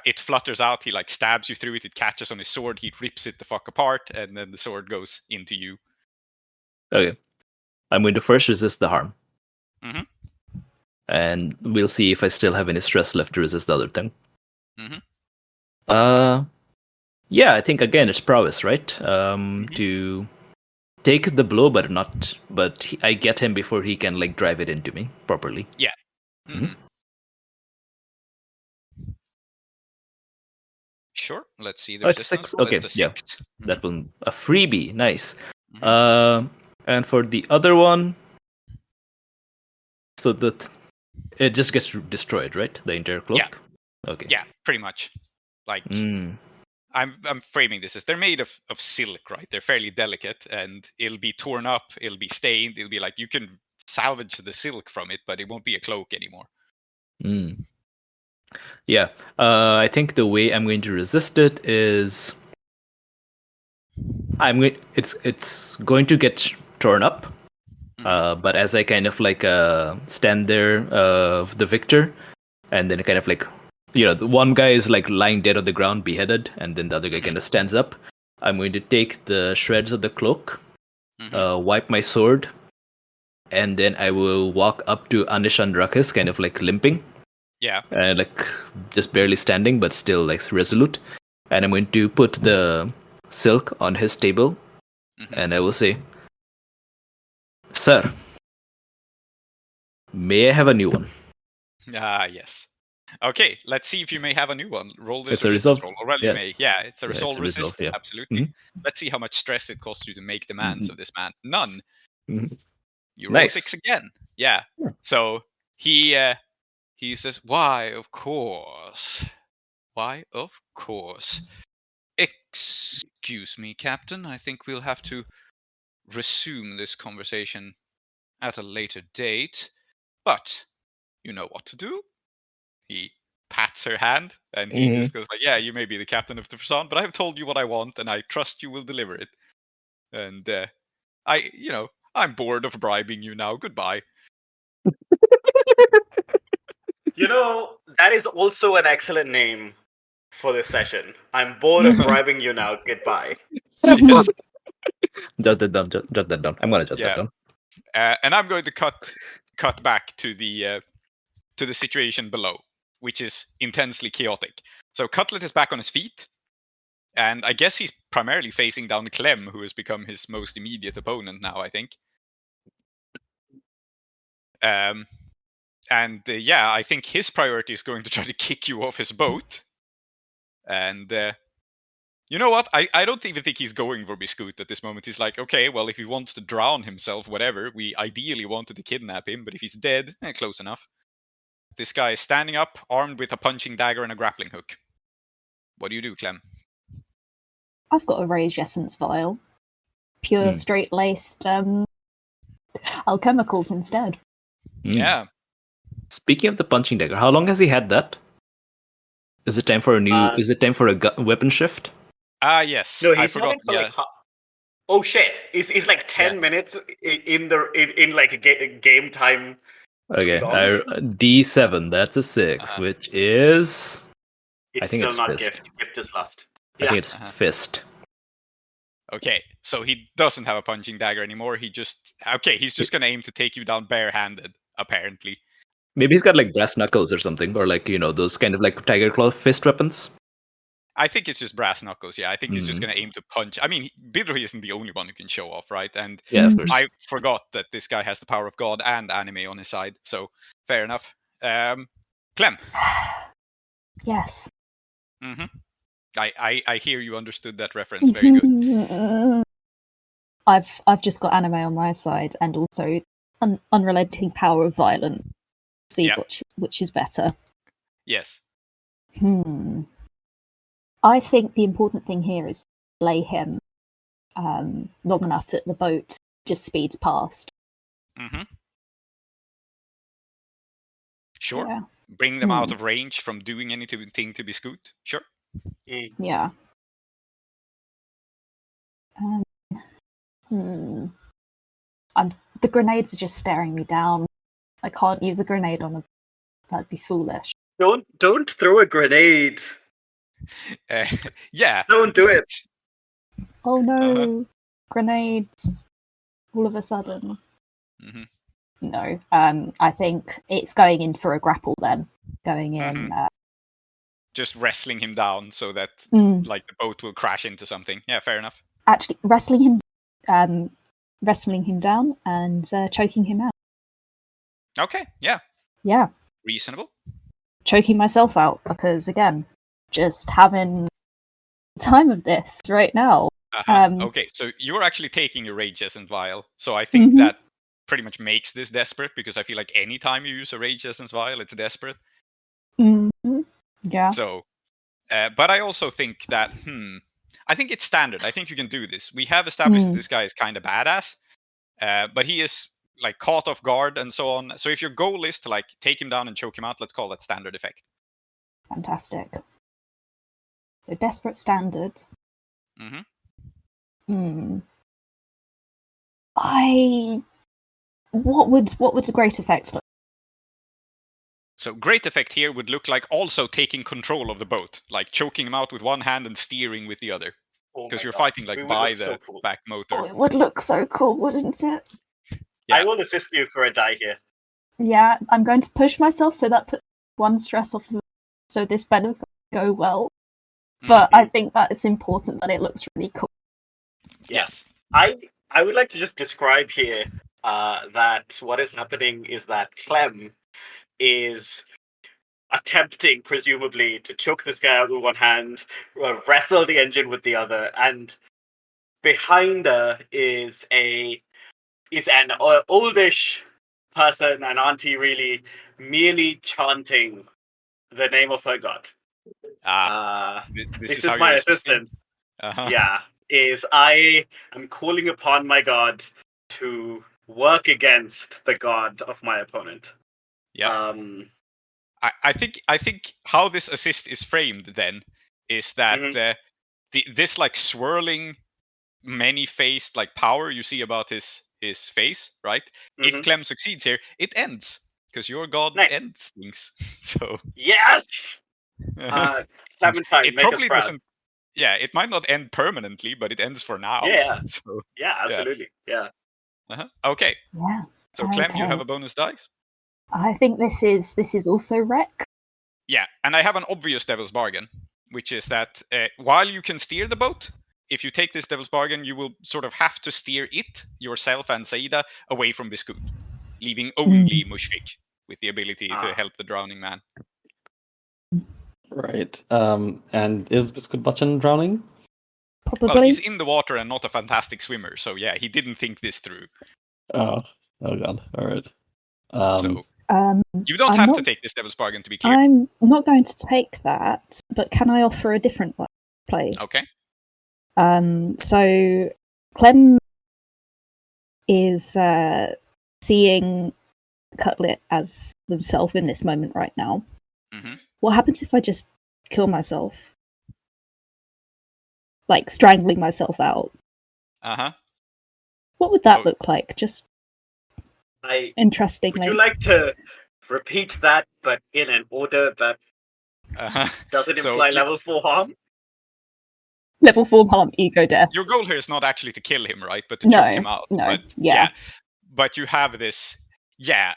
it flutters out. He like stabs you through it. It catches on his sword. He rips it the fuck apart, and then the sword goes into you. Okay, I'm going to first resist the harm, and we'll see if I still have any stress left to resist the other thing. Yeah, I think again it's prowess, right? To take the blow, but I get him before he can like drive it into me properly. Yeah. Sure. Let's see the resistance. 6. Okay, it's a 6. Yeah, that one a freebie. Nice. And for the other one, so it just gets destroyed, right? The entire cloak. Yeah. Okay. Yeah, pretty much. Like I'm framing this as they're made of silk, right? They're fairly delicate, and it'll be torn up, it'll be stained, it'll be like you can salvage the silk from it, but it won't be a cloak anymore. Yeah, I think the way I'm going to resist it is it's going to get torn up, but as I kind of like stand there, the victor, and then kind of like, the one guy is like lying dead on the ground, beheaded, and then the other guy kind of stands up. I'm going to take the shreds of the cloak, wipe my sword, and then I will walk up to Anish Anrakhis, kind of like limping. Yeah. Like just barely standing, but still like resolute. And I'm going to put the silk on his table, and I will say, "Sir, may I have a new one?" Yes. Okay, let's see if you may have a new one. Roll this It's a resistance resolve. roll. Or you may. Yeah, it's a Yeah, resolve it's a resist. resolve, yeah. Absolutely. Let's see how much stress it costs you to make demands of this man. None. You roll Nice. 6 again. Yeah. So he says, "Why, of course. Why, of course. Excuse me, Captain. I think we'll have to resume this conversation at a later date. But you know what to do." He pats her hand, and he just goes like, "Yeah, you may be the captain of the Frisson, but I have told you what I want, and I trust you will deliver it. And I'm bored of bribing you now. Goodbye." That is also an excellent name for this session. I'm bored of bribing you now. Goodbye. Yes. Jot that down. Jot that down. I'm gonna jot that down. And I'm going to cut back to the situation below, which is intensely chaotic. So Cutlet is back on his feet, and I guess he's primarily facing down Clem, who has become his most immediate opponent now, I think. I think his priority is going to try to kick you off his boat. And You know what? I don't even think he's going for Biscoot at this moment. He's like, okay, well, if he wants to drown himself, whatever, we ideally wanted to kidnap him, but if he's dead, close enough. This guy is standing up, armed with a punching dagger and a grappling hook. What do you do, Clem? I've got a Rage Essence vial. Pure, straight-laced alchemicals instead. Yeah. Speaking of the punching dagger, how long has he had that? Is it time for a new? Is it time for a weapon shift? Yes. No, I he's forgot. had it for like. Oh shit! It's like 10 minutes in like a game time. Okay, D7. That's a 6, which is. It's I think still it's not fist. gift. Gift is lust. I think it's fist. Okay, so he doesn't have a punching dagger anymore. He's just gonna aim to take you down barehanded, apparently. Maybe he's got like brass knuckles or something, or like those kind of like tiger claw fist weapons. I think it's just brass knuckles. Yeah, I think he's just gonna aim to punch. I mean, Bidrohi isn't the only one who can show off, right? And yeah, of course. I forgot that this guy has the power of God and anime on his side. So fair enough. Clem. Yes. Mm-hmm. I hear you understood that reference. Very good. I've just got anime on my side, and also unrelenting power of violence. See which is better. Yes. I think the important thing here is lay him long enough that the boat just speeds past. Mm-hmm. Sure. Yeah. Bring them out of range from doing anything to Biscoot. Sure. Yeah. The grenades are just staring me down. I can't use a grenade on them. That'd be foolish. Don't throw a grenade. Yeah. Don't do it. Oh no! Grenades! All of a sudden. Mm-hmm. No. I think it's going in for a grapple then. Going in. Just wrestling him down so that like the boat will crash into something. Yeah, fair enough. Actually, wrestling him down and choking him out. Okay. Yeah. Yeah. Reasonable. Choking myself out because again, just having time of this right now. Okay, so you're actually taking your Rage Essence vial. So I think that pretty much makes this desperate, because I feel like any time you use a Rage Essence vial, it's desperate. Yeah. So, but I also think that, I think it's standard. I think you can do this. We have established that this guy is kind of badass, but he is like caught off guard and so on. So if your goal is to like take him down and choke him out, let's call that standard effect. Fantastic. So desperate standard. What would the great effect look? So great effect here would look like also taking control of the boat, like choking him out with one hand and steering with the other, because you're fighting like by the back motor. Oh, it would look so cool, wouldn't it? Yeah. I will assist you for a die here. Yeah, I'm going to push myself so that puts one stress off of it, so this benefit go well. But I think that it's important that it looks really cool. Yes. I would like to just describe here that what is happening is that Clem is attempting, presumably, to choke this guy out with one hand, wrestle the engine with the other, and behind her is an oldish person, an auntie really, merely chanting the name of her god. This is my assistant. Yeah, I am calling upon my god to work against the god of my opponent. Yeah. I think how this assist is framed then is that this like swirling, many-faced like power you see about his face, right? If Clem succeeds here, it ends, because your god ends things. So yes. Clementine, it make us probably proud. doesn't. Yeah, it might not end permanently, but it ends for now. Yeah. So, yeah, absolutely. Yeah. Okay. Yeah. So Clem, you have a bonus dice. I think this is also wreck. Yeah, and I have an obvious devil's bargain, which is that while you can steer the boat, if you take this devil's bargain, you will sort of have to steer it, yourself and Saeeda, away from Biscoot, leaving only Mushfiq with the ability to help the drowning man. Right. And is Biscoot Button drowning? Probably. Well, he's in the water and not a fantastic swimmer, so yeah, he didn't think this through. Oh god. All right. So Um, you don't I'm have not- to take this devil's bargain, to be clear. I'm not going to take that, but can I offer a different one, please? Okay. So Clem is seeing Cutlet as themselves in this moment right now. Mm-hmm. What happens if I just kill myself? Like strangling myself out. What would that look like? Just interestingly. Would you like to repeat that, but in an order that doesn't imply level 4 harm? Level 4 harm, ego death. Your goal here is not actually to kill him, right? But to choke him out. No, but, yeah. But you have this. Yeah.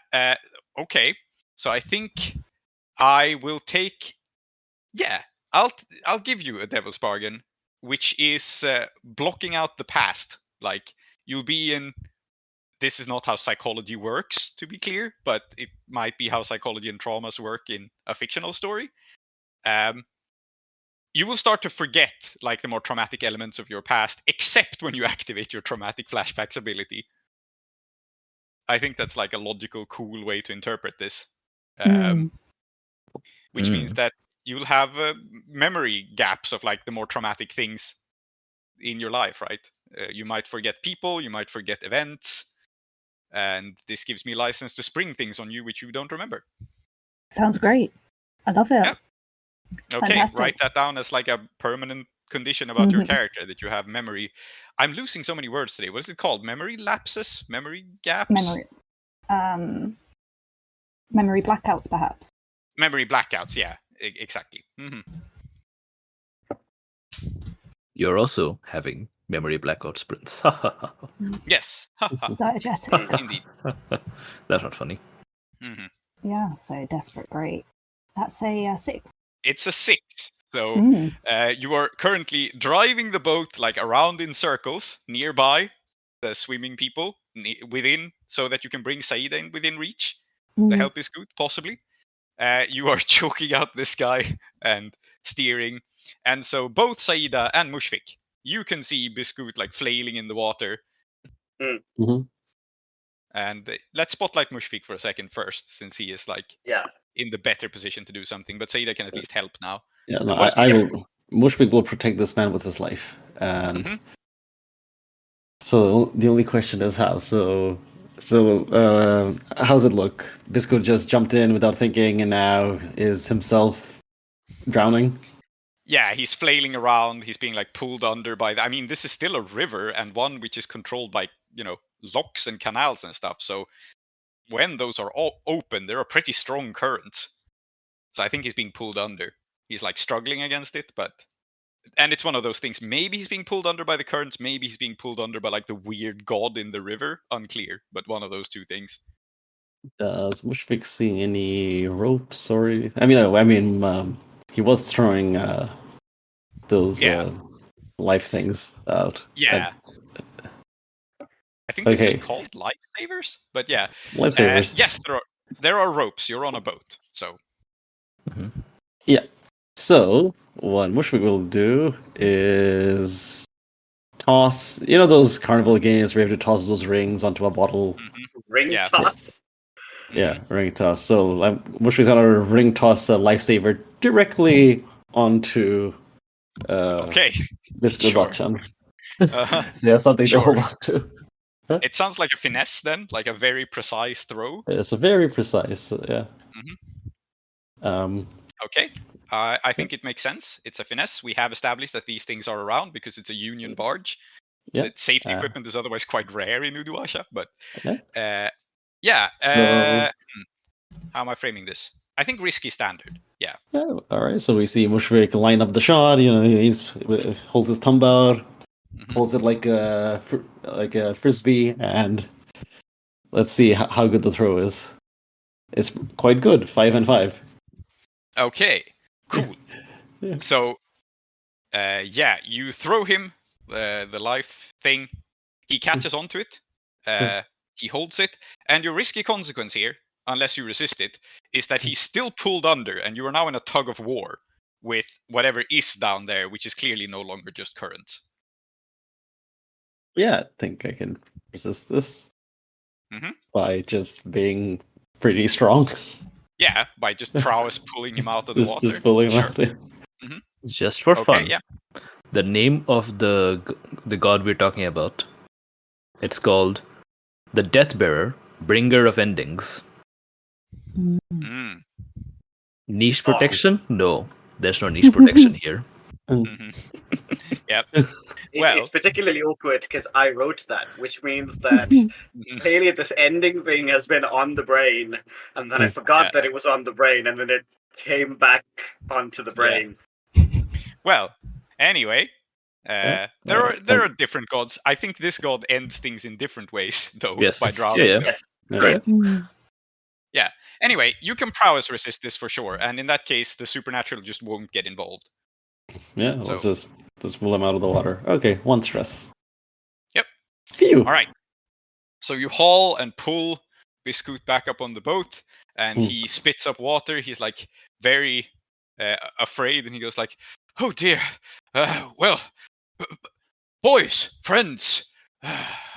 Okay. So I think I will take. Yeah. I'll give you a devil's bargain, which is blocking out the past. Like you'll be in. This is not how psychology works, to be clear, but it might be how psychology and traumas work in a fictional story. You will start to forget like the more traumatic elements of your past, except when you activate your traumatic flashbacks ability. I think that's like a logical, cool way to interpret this. Which means that you'll have memory gaps of like the more traumatic things in your life, right? You might forget people, you might forget events, and this gives me license to spring things on you which you don't remember. Sounds great. I love it. Yeah. Okay, Fantastic. write that down as like a permanent condition about your character, that you have memory. I'm losing so many words today. What is it called? Memory lapses? Memory gaps? Memory blackouts, perhaps. Memory blackouts, yeah, exactly. Mm-hmm. You're also having memory blackout sprints. Yes. Indeed. That's not funny. Mm-hmm. Yeah, so desperate, great. That's a 6. It's a 6. So you are currently driving the boat like around in circles nearby the swimming people within, so that you can bring Saeeda in within reach. The help is good, possibly. You are choking out this guy and steering. And so both Saeeda and Mushfiq, you can see Biscoot like flailing in the water. Mm-hmm. And let's spotlight Mushfiq for a second first, since he is like in the better position to do something. But Saeeda can at least help now. Yeah, no, I will. Mushfiq will protect this man with his life. And so the only question is how. So how's it look? Biscoot just jumped in without thinking, and now is himself drowning. Yeah, he's flailing around. He's being like pulled under by. I mean, this is still a river, and one which is controlled by locks and canals and stuff. So when those are all open, there are pretty strong currents. So I think he's being pulled under. He's like struggling against it, and it's one of those things. Maybe he's being pulled under by the currents. Maybe he's being pulled under by like the weird god in the river. Unclear, but one of those two things. Does Mushfiq see any ropes or anything? I mean, he was throwing those life things out. Yeah. I think they're just called lifesavers, but yeah. Lifesavers. Yes, there are ropes. You're on a boat, so. Yeah. So what Mushfiq will do is toss. Those carnival games where you have to toss those rings onto a bottle. Ring toss. Yeah, ring toss. So Mushfiq's gonna ring toss a lifesaver directly onto. Biscoot Botchan. So yeah, something to hold on to. Huh? It sounds like a finesse then, like a very precise throw. It's a very precise, yeah. Okay. I think it makes sense. It's a finesse. We have established that these things are around because it's a Union barge. Yeah. Safety equipment is otherwise quite rare in Uduasha, but how am I framing this? I think risky standard. Yeah. All right. So we see Mushfiq line up the shot. He holds his thumb out, holds it like a frisbee, and let's see how good the throw is. It's quite good. 5 and 5. Okay. Cool. So, you throw him the life thing. He catches onto it. He holds it, and your risky consequence here, unless you resist it, is that he's still pulled under, and you are now in a tug of war with whatever is down there, which is clearly no longer just currents. Yeah, I think I can resist this Mhm. by just being pretty strong. Yeah, by just prowess pulling him out of the water. Just pulling him Sure. out. Yeah. Just for Okay, fun. yeah. The name of the god we're talking about, it's called the Death Bearer, Bringer of Endings. Mm. Niche protection? No, there's no niche protection here. Mhm. Yep. It's particularly awkward because I wrote that, which means that Mhm. clearly this ending thing has been on the brain, and then I forgot Yeah. that it was on the brain, and then it came back onto the brain. Well, anyway, Yeah. there are different gods. I think this god ends things in different ways, though, Yes. by drowning Yeah. them. Yes. Right. Yeah. Anyway, you can prowess resist this for sure, and in that case, the supernatural just won't get involved. Yeah, let's just pull him out of the water. Okay, 1 stress. Yep. Phew. All right. So you haul and pull Biscoot back up on the boat, and he spits up water. He's like very afraid, and he goes like, "Oh dear. Well, boys, friends,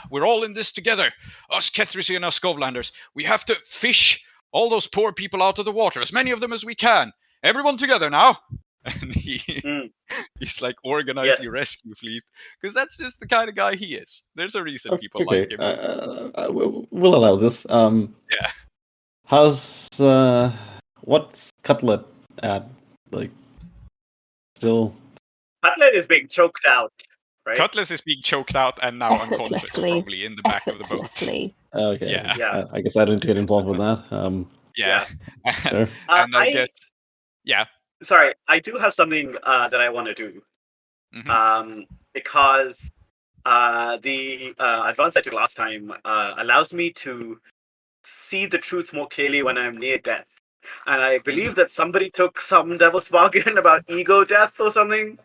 we're all in this together. Us Kethrisi and us Skovlanders. We have to fish all those poor people out of the water, as many of them as we can. Everyone together now." And he's like organizing a rescue fleet, because that's just the kind of guy he is. There's a reason people like him. We'll allow this. Yeah. How's what's Cutlet at? Like, still. Cutlet is being choked out, right? Cutlass is being choked out and now unconscious, Effortlessly. probably in the back of the boat. Effortlessly. Okay. Yeah. I guess I didn't get involved with that. Yeah. Sure. And I guess, yeah. Sorry, I do have something that I want to do. Because the advance I took last time allows me to see the truth more clearly when I'm near death. And I believe that somebody took some devil's bargain about ego death or something.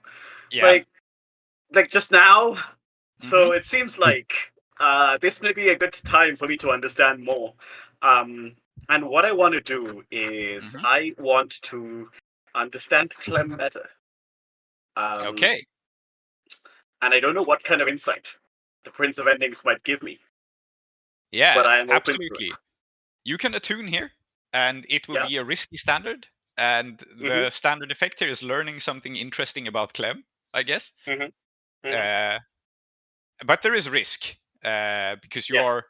Yeah. Like just now. So it seems like this may be a good time for me to understand more. And what I want to do is I want to understand Clem better. Okay. And I don't know what kind of insight the Prince of Endings might give me. Yeah, but I am absolutely. You can attune here, and it will be a risky standard. And the standard effect here is learning something interesting about Clem, I guess. But there is risk, because you are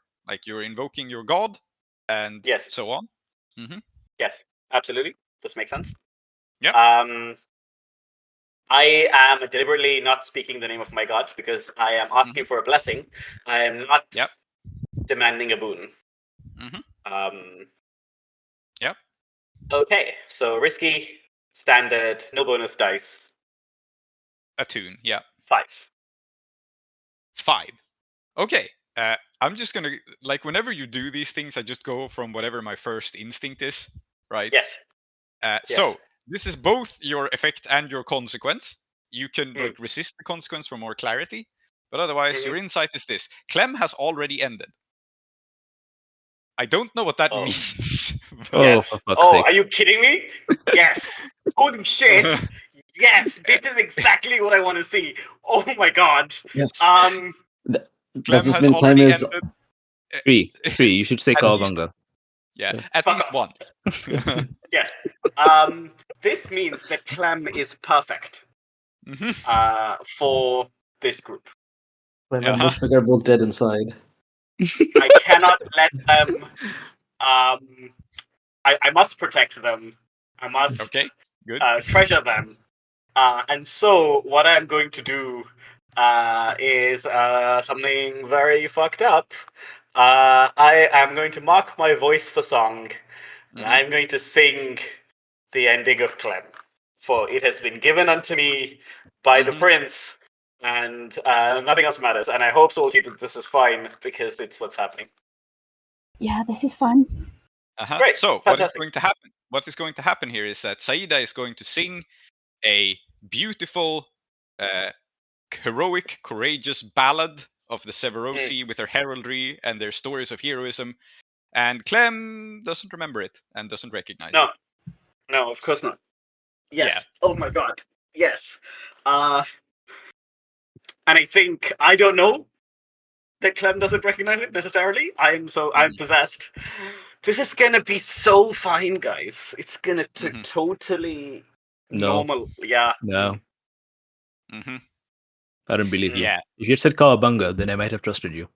you're invoking your god, and so on. Yes, absolutely. This makes sense. Yeah. I am deliberately not speaking the name of my god because I am asking for a blessing. I am not demanding a boon. Yep. Okay, so risky, standard, no bonus dice. Attune, yeah. 5. Okay. I'm just gonna, like, whenever you do these things, I just go from whatever my first instinct is, right? Yes. So this is both your effect and your consequence. You can like resist the consequence for more clarity, but otherwise your insight is this: Clem has already ended. I don't know what that means. Oh, for fuck's sake. Are you kidding me? Yes. Holy shit. Yes, this is exactly what I want to see. Oh my god. Yes. Clem has has already ended. 3. You should say Kawabanga. Yeah, at least once. Yes. This means that Clem is perfect for this group. Clem and Mushfiq are both dead inside. I cannot let them. I must protect them. I must treasure them. And so what I'm going to do is something very fucked up. I am going to mark my voice for song. I'm going to sing the ending of Clem. For it has been given unto me by the prince, and nothing else matters. And I hope, Salty, that this is fine, because it's what's happening. Yeah, this is fun. Great, so what is going to happen? What is going to happen here is that Saeeda is going to sing a beautiful, heroic, courageous ballad of the Severosi with their heraldry and their stories of heroism, and Clem doesn't remember it and doesn't recognize it. No, of course not. Yes. Yeah. Oh my god. Yes. And I think, I don't know, that Clem doesn't recognize it necessarily. I'm possessed. This is gonna be so fine, guys. It's gonna totally normal. Yeah. No. Mm-hmm. I don't believe you. Yeah. If you had said Kawabunga, then I might have trusted you.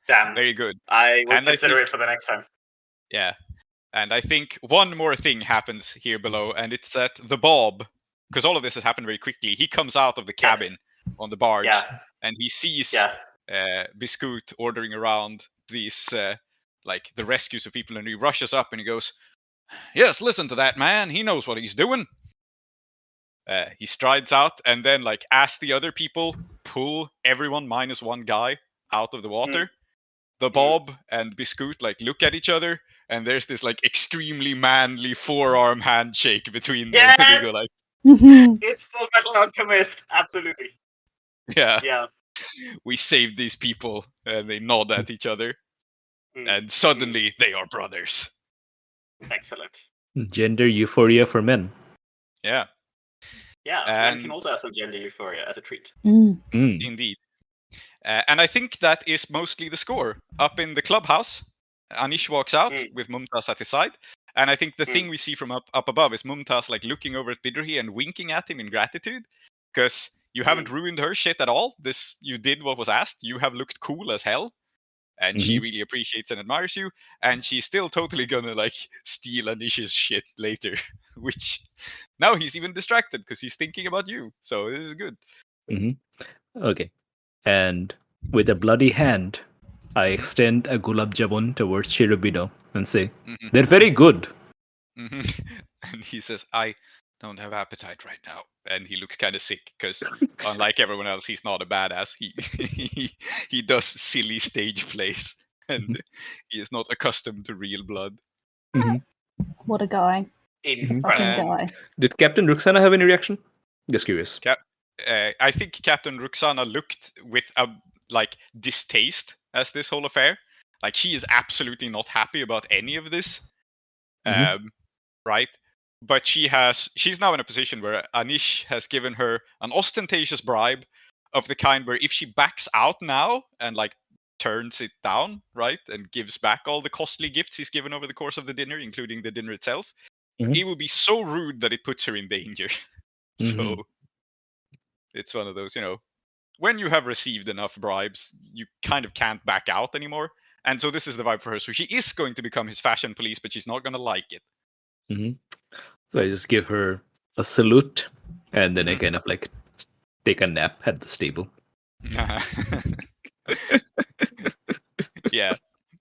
Damn. Very good. I will And I consider think- it for the next time. Yeah. And I think one more thing happens here below, and it's that the Bob, because all of this has happened very quickly, he comes out of the cabin on the barge, and he sees Biscoot ordering around these, like, the rescues of people, and he rushes up and he goes, "Yes, listen to that man, he knows what he's doing." He strides out, and then, like, as the other people pull everyone minus one guy out of the water, the Bob and Biscoot, like, look at each other, and there's this, like, extremely manly forearm handshake between them. They go like, It's Full Metal Alchemist, absolutely. yeah, we saved these people, and they nod at each other, and suddenly they are brothers. Excellent. Gender euphoria for men. Yeah. Yeah, And- one can also have some gender euphoria as a treat. Indeed. And I think that is mostly the score. Up in the clubhouse, Anish walks out with Mumtaz at his side. And I think the thing we see from up above is Mumtaz, like, looking over at Bidrohi and winking at him in gratitude. Because you haven't ruined her shit at all. You did what was asked. You have looked cool as hell. And she really appreciates and admires you. And she's still totally gonna, like, steal Anish's shit later. Which, now he's even distracted because he's thinking about you. So this is good. Okay. And with a bloody hand, I extend a gulab jamun towards Shirobino and say, "They're very good." And he says, "I don't have appetite right now." And he looks kind of sick because, unlike everyone else, he's not a badass. He does silly stage plays, and he is not accustomed to real blood. What a guy. Fucking guy. Did Captain Ruxana have any reaction? Just curious. I think Captain Ruxana looked with a, like, distaste as this whole affair. Like, she is absolutely not happy about any of this. Right? But she's now in a position where Anish has given her an ostentatious bribe of the kind where if she backs out now and, like, turns it down, right, and gives back all the costly gifts he's given over the course of the dinner, including the dinner itself, it will be so rude that it puts her in danger. So it's one of those, when you have received enough bribes, you kind of can't back out anymore. And so this is the vibe for her. So she is going to become his fashion police, but she's not going to like it. So I just give her a salute, and then I kind of, like, take a nap at the stable. Yeah,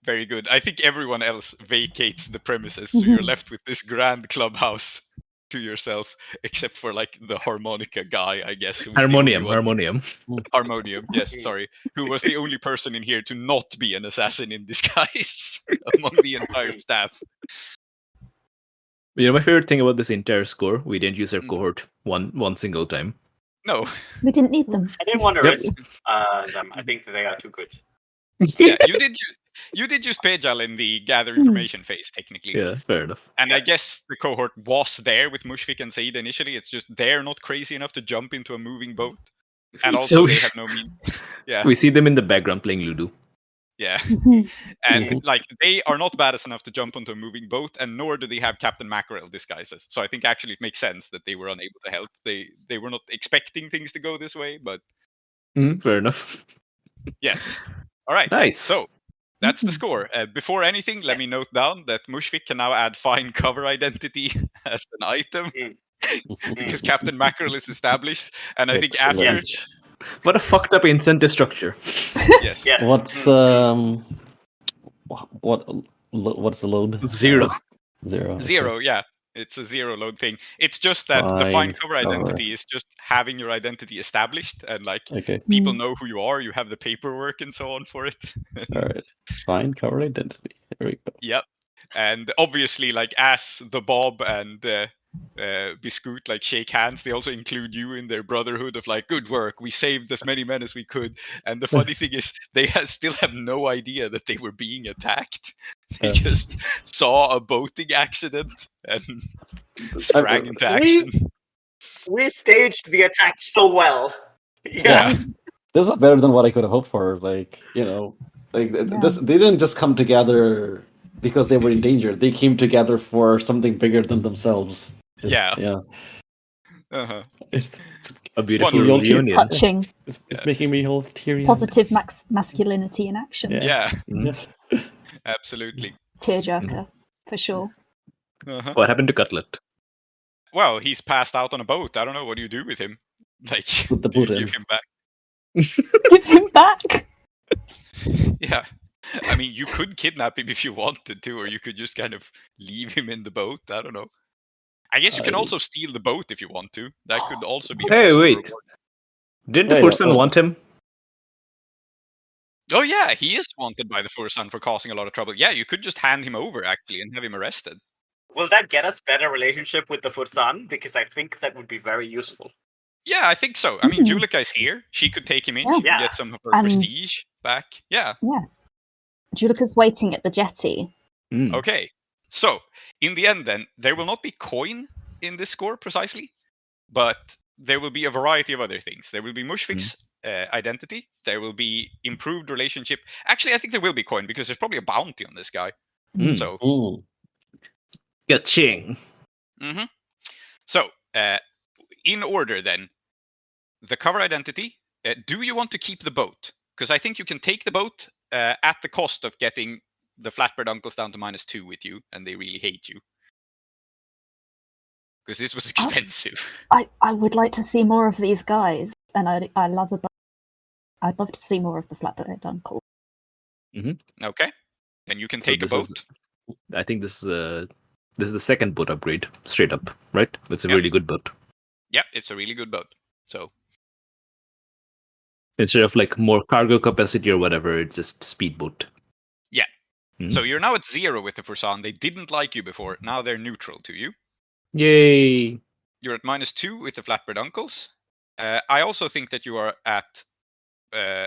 very good. I think everyone else vacates the premises, so you're left with this grand clubhouse to yourself, except for, like, the harmonica guy, I guess. Harmonium. Yes, sorry. Who was the only person in here to not be an assassin in disguise among the entire staff. My favorite thing about this entire score, we didn't use our cohort one single time. No. We didn't need them. I didn't want to risk them. I think that they are too good. Yeah, you did use Pejal in the gather information phase, technically. Yeah, fair enough. And I guess the cohort was there with Mushfiq and Saeeda initially. It's just they're not crazy enough to jump into a moving boat. And also they have no means. Yeah. We see them in the background playing Ludo. Yeah. And like, they are not badass enough to jump onto a moving boat, and nor do they have Captain Mackerel disguises. So I think actually it makes sense that they were unable to help. They were not expecting things to go this way, but fair enough. Yes. All right. Nice. So that's the score. Before anything, let me note down that Mushfiq can now add fine cover identity as an item because Captain Mackerel is established, and I think after. What a fucked up incentive structure. Yes. What's what's the load? Zero. Zero. Yeah. It's a zero load thing. It's just that the fine cover identity is just having your identity established, and like people know who you are. You have the paperwork and so on for it. All right. Fine cover identity. There we go. Yep. And obviously, like, as the Bob and Biscoot like shake hands, they also include you in their brotherhood of like, good work, we saved as many men as we could. And the funny thing is, they still have no idea that they were being attacked. They just saw a boating accident and sprang into action. We staged the attack so well. Yeah. this is better than what I could have hoped for. Like, this, they didn't just come together because they were in danger. They came together for something bigger than themselves. Yeah. It's A beautiful One- reunion. Touching. It's making me all teary. Positive masculinity in action. Yeah, Mhm. absolutely. Tearjerker, for sure. What happened to Cutlet? Well, he's passed out on a boat. I don't know. What do you do with him? Like, Put the do you boot in. give him back? Give him back. Yeah. I mean, you could kidnap him if you wanted to, or you could just kind of leave him in the boat. I don't know. I guess you can also steal the boat if you want to. That could also be a Hey, possible wait. reward. Didn't the Wait, Fursan want him? Oh yeah, he is wanted by the Fursan for causing a lot of trouble. Yeah, you could just hand him over actually and have him arrested. Will that get us better relationship with the Fursan? Because I think that would be very useful. Yeah, I think so. I mean, Julika is here. She could take him in. Yeah. She could get some of her prestige back. Yeah. Yeah. Julika's waiting at the jetty. Okay. So, in the end then, there will not be coin in this score precisely, but there will be a variety of other things. There will be Mushfiq's identity. There will be improved relationship. Actually, I think there will be coin because there's probably a bounty on this guy. So, Ka-ching. So, in order then, the cover identity. Do you want to keep the boat? Because I think you can take the boat at the cost of getting the flatbird uncles down to -2 with you, and they really hate you. Because this was expensive. I would like to see more of these guys, and I love I'd love to see more of the flatbird uncle. Okay, then you can So take a this boat. I think this is the second boat upgrade, straight up, right? It's a really good boat. Yeah, it's a really good boat. So Instead of like more cargo capacity or whatever, it's just speedboat. yeah. So you're now at 0 with the Fursan. They didn't like you before. Now they're neutral to you. Yay! You're at -2 with the flatbird uncles. I also think that you are at.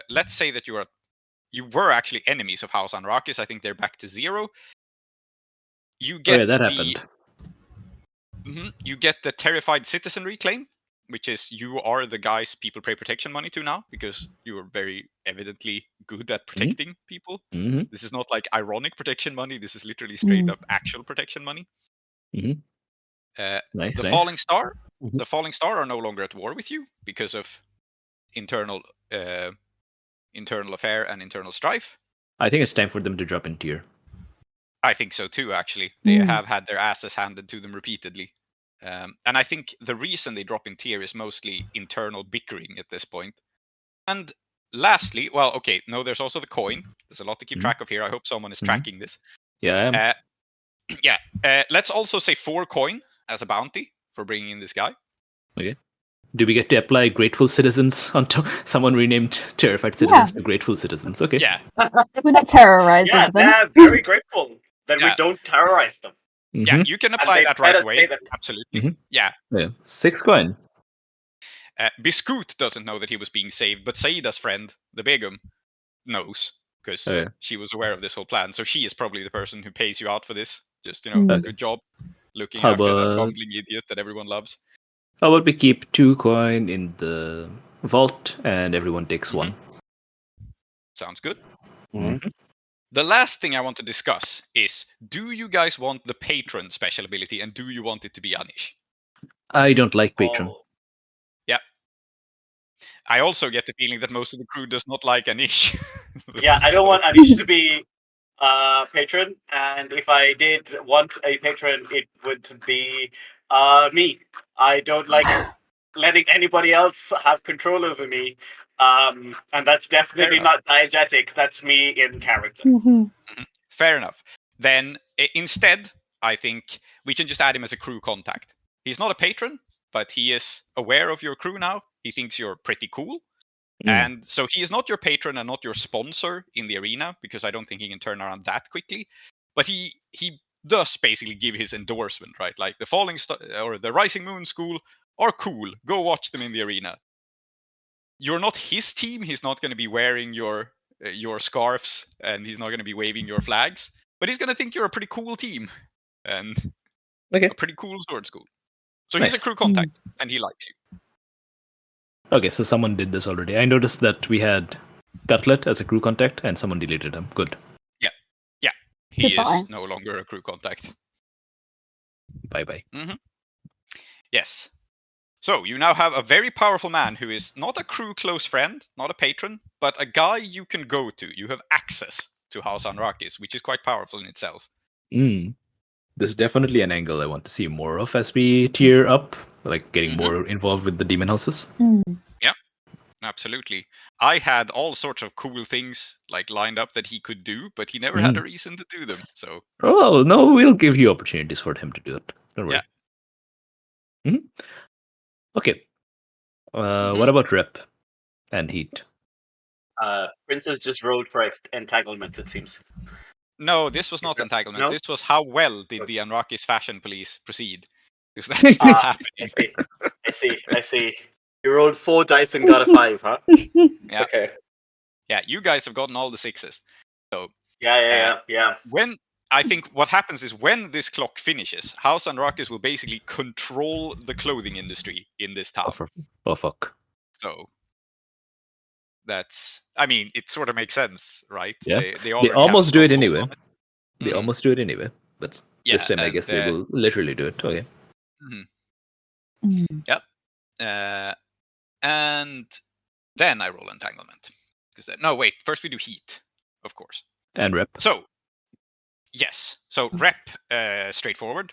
Let's say that you were actually enemies of House Anrakhis. I think they're back to 0. You get that happened. You get the terrified citizenry claim, which is you are the guys people pay protection money to now because you are very evidently good at protecting people. This is not like ironic protection money. This is literally straight up actual protection money. Nice. The Falling Star. The Falling Star are no longer at war with you because of internal affair and internal strife. I think it's time for them to drop in tier. I think so too, actually. They have had their asses handed to them repeatedly. And I think the reason they drop in tier is mostly internal bickering at this point. And lastly, well, okay, no, there's also the coin. There's a lot to keep track of here. I hope someone is tracking this. Yeah, I am. Let's also say 4 coin as a bounty for bringing in this guy. Okay. Do we get to apply grateful citizens on someone renamed terrified citizens to grateful citizens? Okay. Yeah. We're not terrorizing Yeah, them. they're very grateful that we don't terrorize them. Yeah, you can apply that right away. Absolutely. Yeah. 6 coin. Biscoot doesn't know that he was being saved, but Saeeda's friend, the Begum, knows because she was aware of this whole plan. So she is probably the person who pays you out for this. Just, good job looking after that bumbling idiot that everyone loves. How about we keep 2 coin in the vault and everyone takes 1? Sounds good. The last thing I want to discuss is, do you guys want the patron special ability and do you want it to be Anish? I don't like patron. Yeah. I also get the feeling that most of the crew does not like Anish. Yeah, I don't want Anish to be patron, and if I did want a patron, it would be me. I don't like letting anybody else have control over me, and that's definitely not diegetic. That's me in character. Fair enough. Then instead, I think we can just add him as a crew contact. He's not a patron, but he is aware of your crew now. He thinks you're pretty cool. And so he is not your patron and not your sponsor in the arena, because I don't think he can turn around that quickly. But he does basically give his endorsement, right? Like the Falling Star or the Rising Moon School are cool. Go watch them in the arena. You're not his team. He's not going to be wearing your scarves and he's not going to be waving your flags. But he's going to think you're a pretty cool team and a pretty cool sword school. So he's a crew contact and he likes you. Okay, so someone did this already. I noticed that we had Cutlet as a crew contact, and someone deleted him. Good. Yeah. He Goodbye. is no longer a crew contact. Bye-bye. Yes. So you now have a very powerful man who is not a crew close friend, not a patron, but a guy you can go to. You have access to House Anrakhis, which is quite powerful in itself. This is definitely an angle I want to see more of as we tier up, like getting more involved with the demon houses. Yeah, absolutely. I had all sorts of cool things like lined up that he could do, but he never had a reason to do them. So. Oh no, we'll give you opportunities for him to do it. Don't worry. Yeah. Okay. What about Rep and Heat? Princess just rolled for entanglement, it seems. No, this was not entanglement. No? This was how well did the Anrakhis Fashion Police proceed? Because that's still happening. I see. You rolled 4 dice and got a 5, huh? Yeah. Okay. Yeah, you guys have gotten all the 6s. So Yeah. when I think what happens is when this clock finishes, House Anrakhis will basically control the clothing industry in this town. Oh fuck. So that's, I mean, it sort of makes sense, right? Yeah. They almost do it anyway. on it. They almost do it anyway. But this time I guess they will literally do it. Okay. Yep. And then I roll entanglement. No, wait. First we do heat, of course. And Rep. So, yes. So Rep, straightforward.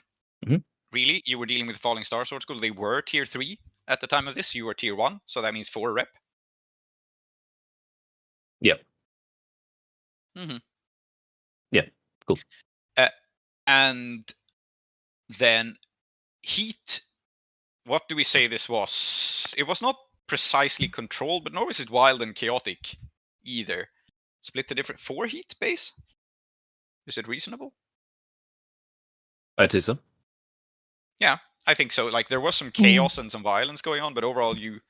Really, you were dealing with Falling Star Sword School. They were tier 3 at the time of this. You were tier 1, so that means 4 Rep. Yep. Yeah. Cool. And then heat. What do we say this was? It was not precisely controlled, but nor was it wild and chaotic either. Split the different 4 heat base? Is it reasonable? I'd say so. Yeah, I think so. Like there was some chaos and some violence going on, but overall you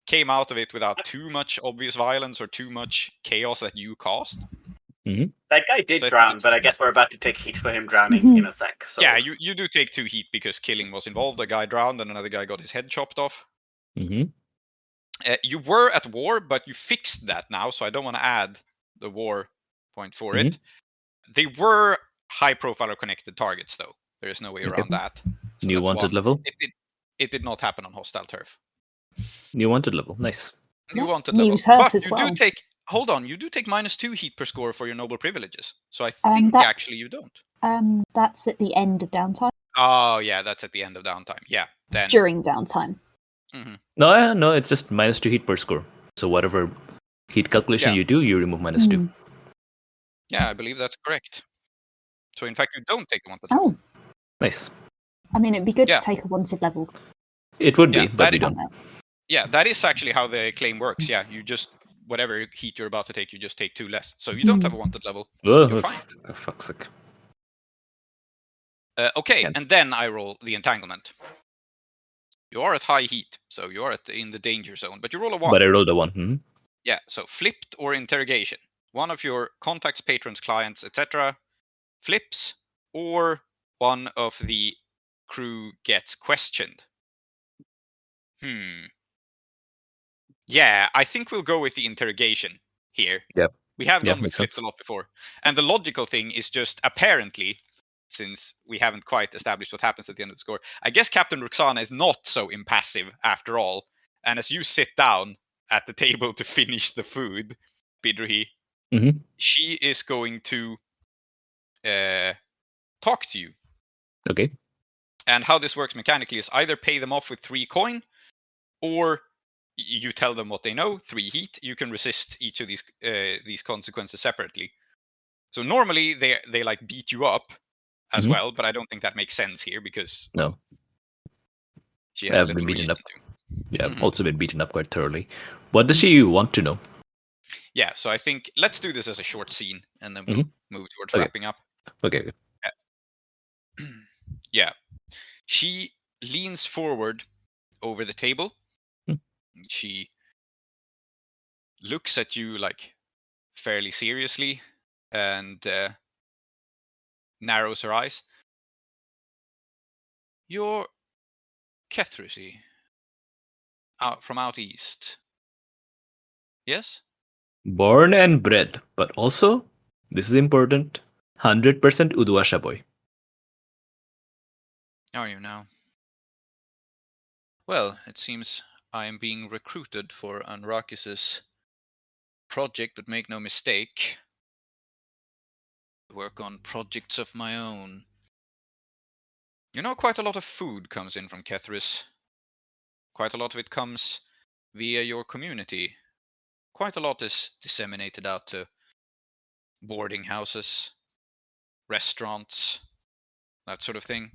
came out of it without too much obvious violence or too much chaos that you caused. That guy did drown, but I guess we're about to take heat for him drowning in a sec. So. Yeah, you do take 2 heat because killing was involved. A guy drowned and another guy got his head chopped off. You were at war, but you fixed that now, so I don't want to add the war point for it. They were high profile or connected targets, though. There is no way around that. So New wanted level? It did not happen on hostile turf. New wanted level. Nice. New wanted New level. turf But as you well. do take... Hold on, you do take -2 heat per score for your noble privileges. So I think actually you don't. That's at the end of downtime. Oh, yeah, that's at the end of downtime. Yeah, then... During downtime. No, it's just -2 heat per score. So whatever heat calculation you do, you remove -2. Yeah, I believe that's correct. So in fact, you don't take a wanted level. Nice. I mean, it'd be good to take a wanted level. It would be, but we don't. Yeah, that is actually how the claim works. Yeah, you just... Whatever heat you're about to take, you just take 2 less. So you don't have a wanted level. You're fine. For fuck's sake. Okay, and then I roll the entanglement. You are at high heat, so you are in the danger zone, but you roll a 1. But I rolled a 1. Yeah, so flipped or interrogation. One of your contacts, patrons, clients, etc. flips, or one of the crew gets questioned. Yeah, I think we'll go with the interrogation here. Yep. We have gone with flips flips a lot before. And the logical thing is just apparently, since we haven't quite established what happens at the end of the score, I guess Captain Roxana is not so impassive after all. And as you sit down at the table to finish the food, Bidrohi, she is going to talk to you. Okay. And how this works mechanically is either pay them off with 3 coin, or you tell them what they know, 3 heat. You can resist each of these consequences separately. So normally they like beat you up as well, but I don't think that makes sense here because she has been beaten up. Yeah, Mm-hmm. also been beaten up quite thoroughly. What does she want to know? Yeah, so I think let's do this as a short scene, and then we'll move towards wrapping up. Okay. Yeah. She leans forward over the table. She looks at you like fairly seriously and narrows her eyes. You're Kethrusy. from out east. Yes? Born and bred, but also, this is important, 100% Uduasha boy. Are you now? Well, it seems I am being recruited for Anrakhis' project, but make no mistake, I work on projects of my own. You know, quite a lot of food comes in from Kethris. Quite a lot of it comes via your community. Quite a lot is disseminated out to boarding houses, restaurants, that sort of thing.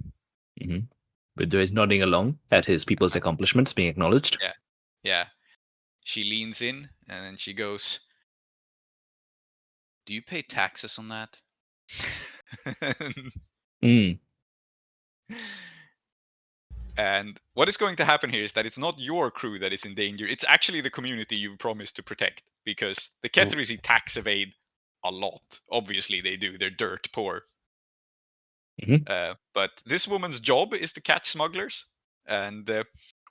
Mm-hmm. Bidrohi is nodding along at his people's accomplishments being acknowledged. Yeah. She leans in and then she goes, "Do you pay taxes on that?" Mm. And what is going to happen here is that it's not your crew that is in danger. It's actually the community you've promised to protect, because the Kethrisi tax evade a lot. Obviously they do. They're dirt poor. Mm-hmm. But this woman's job is to catch smugglers. And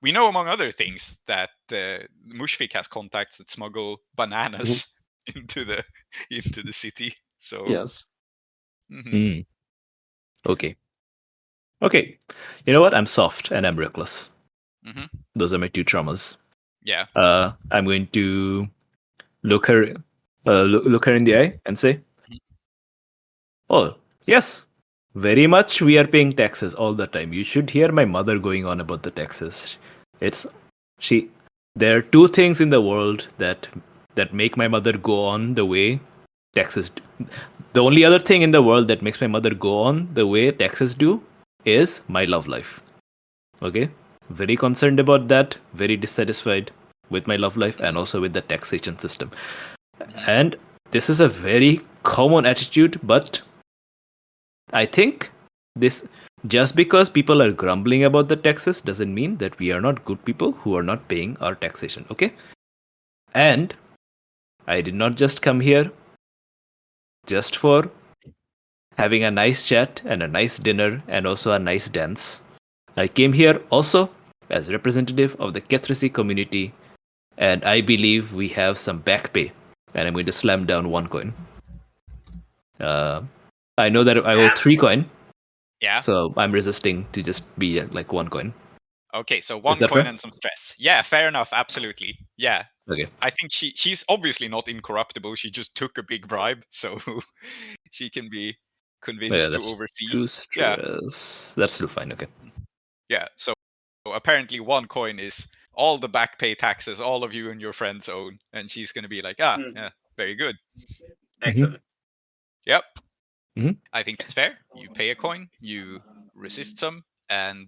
we know, among other things, that Mushfiq has contacts that smuggle bananas into the city. So Yes. Mm. Okay. You know what? I'm soft and I'm reckless. Mm-hmm. Those are my two traumas. Yeah. I'm going to look her in the eye and say, "Oh, yes, very much. We are paying taxes all the time. You should hear my mother going on about the taxes. There are two things in the world that make my mother go on the way taxes do. The only other thing in the world that makes my mother go on the way taxes do is my love life. Okay? Very concerned about that, very dissatisfied with my love life and also with the taxation system. And this is a very common attitude, but I think this, just because people are grumbling about the taxes doesn't mean that we are not good people who are not paying our taxation, okay? And I did not just come here just for having a nice chat and a nice dinner and also a nice dance. I came here also as representative of the Kethrisi community, and I believe we have some back pay, and I'm going to slam down 1 coin. I know that I owe 3 coin. Yeah. So I'm resisting to just be like 1 coin. Okay, so 1 that coin fair? and some stress. Yeah, fair enough. Absolutely. Yeah. Okay. I think she's obviously not incorruptible. She just took a big bribe, so she can be convinced to that's oversee. 2 stress. That's still fine. Okay. Yeah. So apparently 1 coin is all the back pay taxes all of you and your friends own, and she's going to be like, yeah, very good. Excellent. Yep. Mm-hmm. I think it's fair. You pay a coin, you resist some, and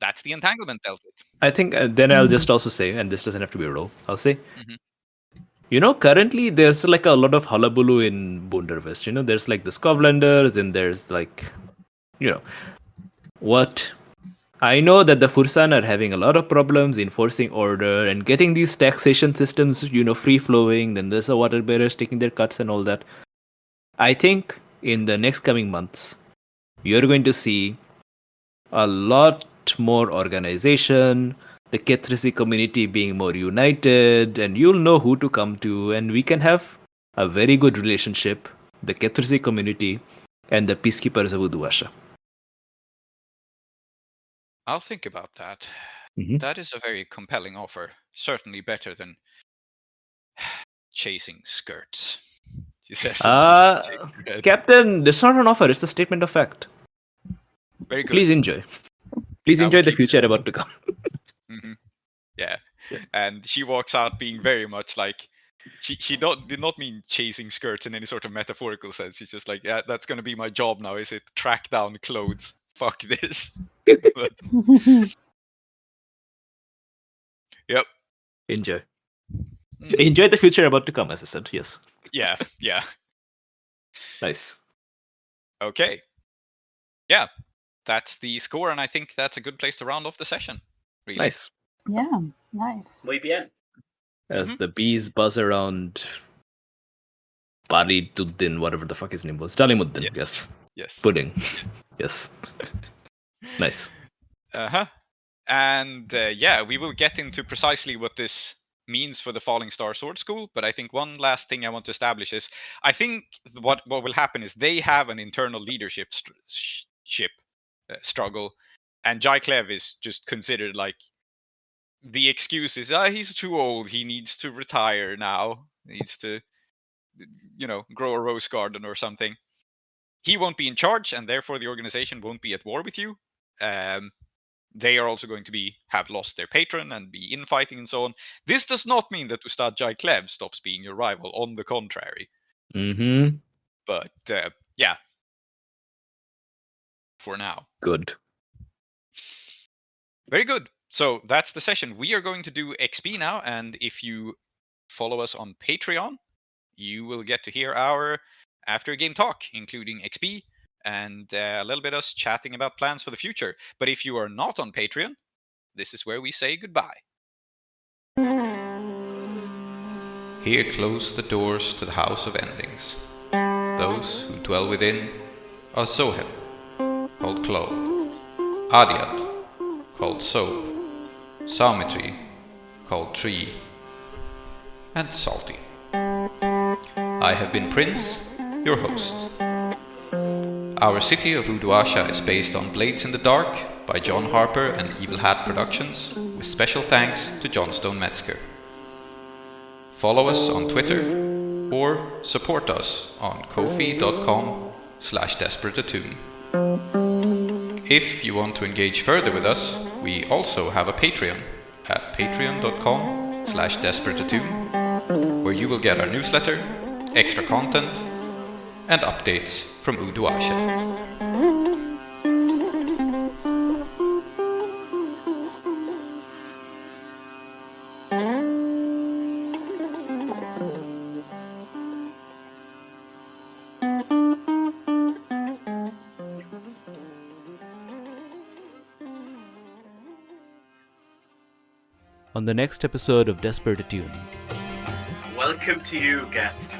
that's the entanglement dealt with. I think then I'll just also say, and this doesn't have to be a roll, I'll say, Mhm. you know, currently there's like a lot of hullabaloo in Bunderwest. You know, there's like the Skovlanders and there's like, you know, what I know that the Fursan are having a lot of problems enforcing order and getting these taxation systems, you know, free flowing. Then there's the water bearers taking their cuts and all that. I think in the next coming months, you're going to see a lot more organization, the Kethrisi community being more united, and you'll know who to come to, and we can have a very good relationship, the Kethrisi community and the peacekeepers of Uduasha. I'll think about that. Mhm. That is a very compelling offer. Certainly better than chasing skirts. She says. Captain, it's not an offer, it's a statement of fact. Very good. Please enjoy. Please I will enjoy the keep future it. about to come. Yeah. And she walks out being very much like, she did not mean chasing skirts in any sort of metaphorical sense. She's just like, yeah, that's going to be my job now, is it? Track down clothes. Fuck this. But, yep. Enjoy. Enjoy the future about to come, as I said. Yes. Yeah. Nice. Okay. Yeah. That's the score, and I think that's a good place to round off the session. Really. Nice. Yeah, nice. Muy bien. As the bees buzz around Paliduddin, whatever the fuck his name was. Dalimuddin, yes. Yes. Pudding. Yes. Nice. Uh-huh. And yeah, we will get into precisely what this means for the Falling Star Sword School. But I think one last thing I want to establish is, I think what will happen is they have an internal leadership struggle, and Jai Clev is just considered like, the excuse is, he's too old, he needs to retire now, he needs to, grow a rose garden or something. He won't be in charge, and therefore the organization won't be at war with you. They are also going to have lost their patron and be infighting and so on. This does not mean that Ustad Jai Clev stops being your rival. On the contrary. Mm-hmm. But yeah, for now. Good. Very good. So that's the session. We are going to do XP now, and if you follow us on Patreon, you will get to hear our after-game talk, including XP, and a little bit of us chatting about plans for the future. But if you are not on Patreon, this is where we say goodbye. Here close the doors to the House of Endings. Those who dwell within are Zoheb, called Klow, Aadiyat, called Soap, Symmetry, called Tree, and Salty. I have been Prince, your host. Our city of Uduasha is based on Blades in the Dark by John Harper and Evil Hat Productions, with special thanks to Johnstone Metzger. Follow us on Twitter or support us on kofi.com/desperateattune. If you want to engage further with us, we also have a Patreon at patreon.com/desperateattune, where you will get our newsletter, extra content, and updates from Uduasha. On the next episode of Desperate Attune. Welcome to you, guest,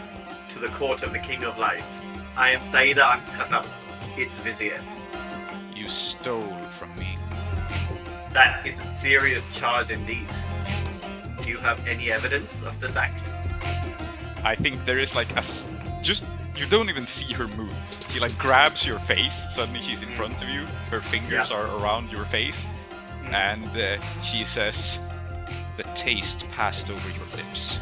to the court of the King of Lies. I am Saeeda Khatab, its vizier. You stole from me. That is a serious charge indeed. Do you have any evidence of this act? I think there is like you don't even see her move. She like grabs your face, suddenly she's in front of you, her fingers are around your face, and she says, "The taste passed over your lips."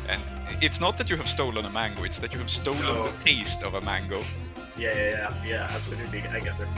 And it's not that you have stolen a mango, it's that you have stolen the taste of a mango. Yeah, absolutely. I get this.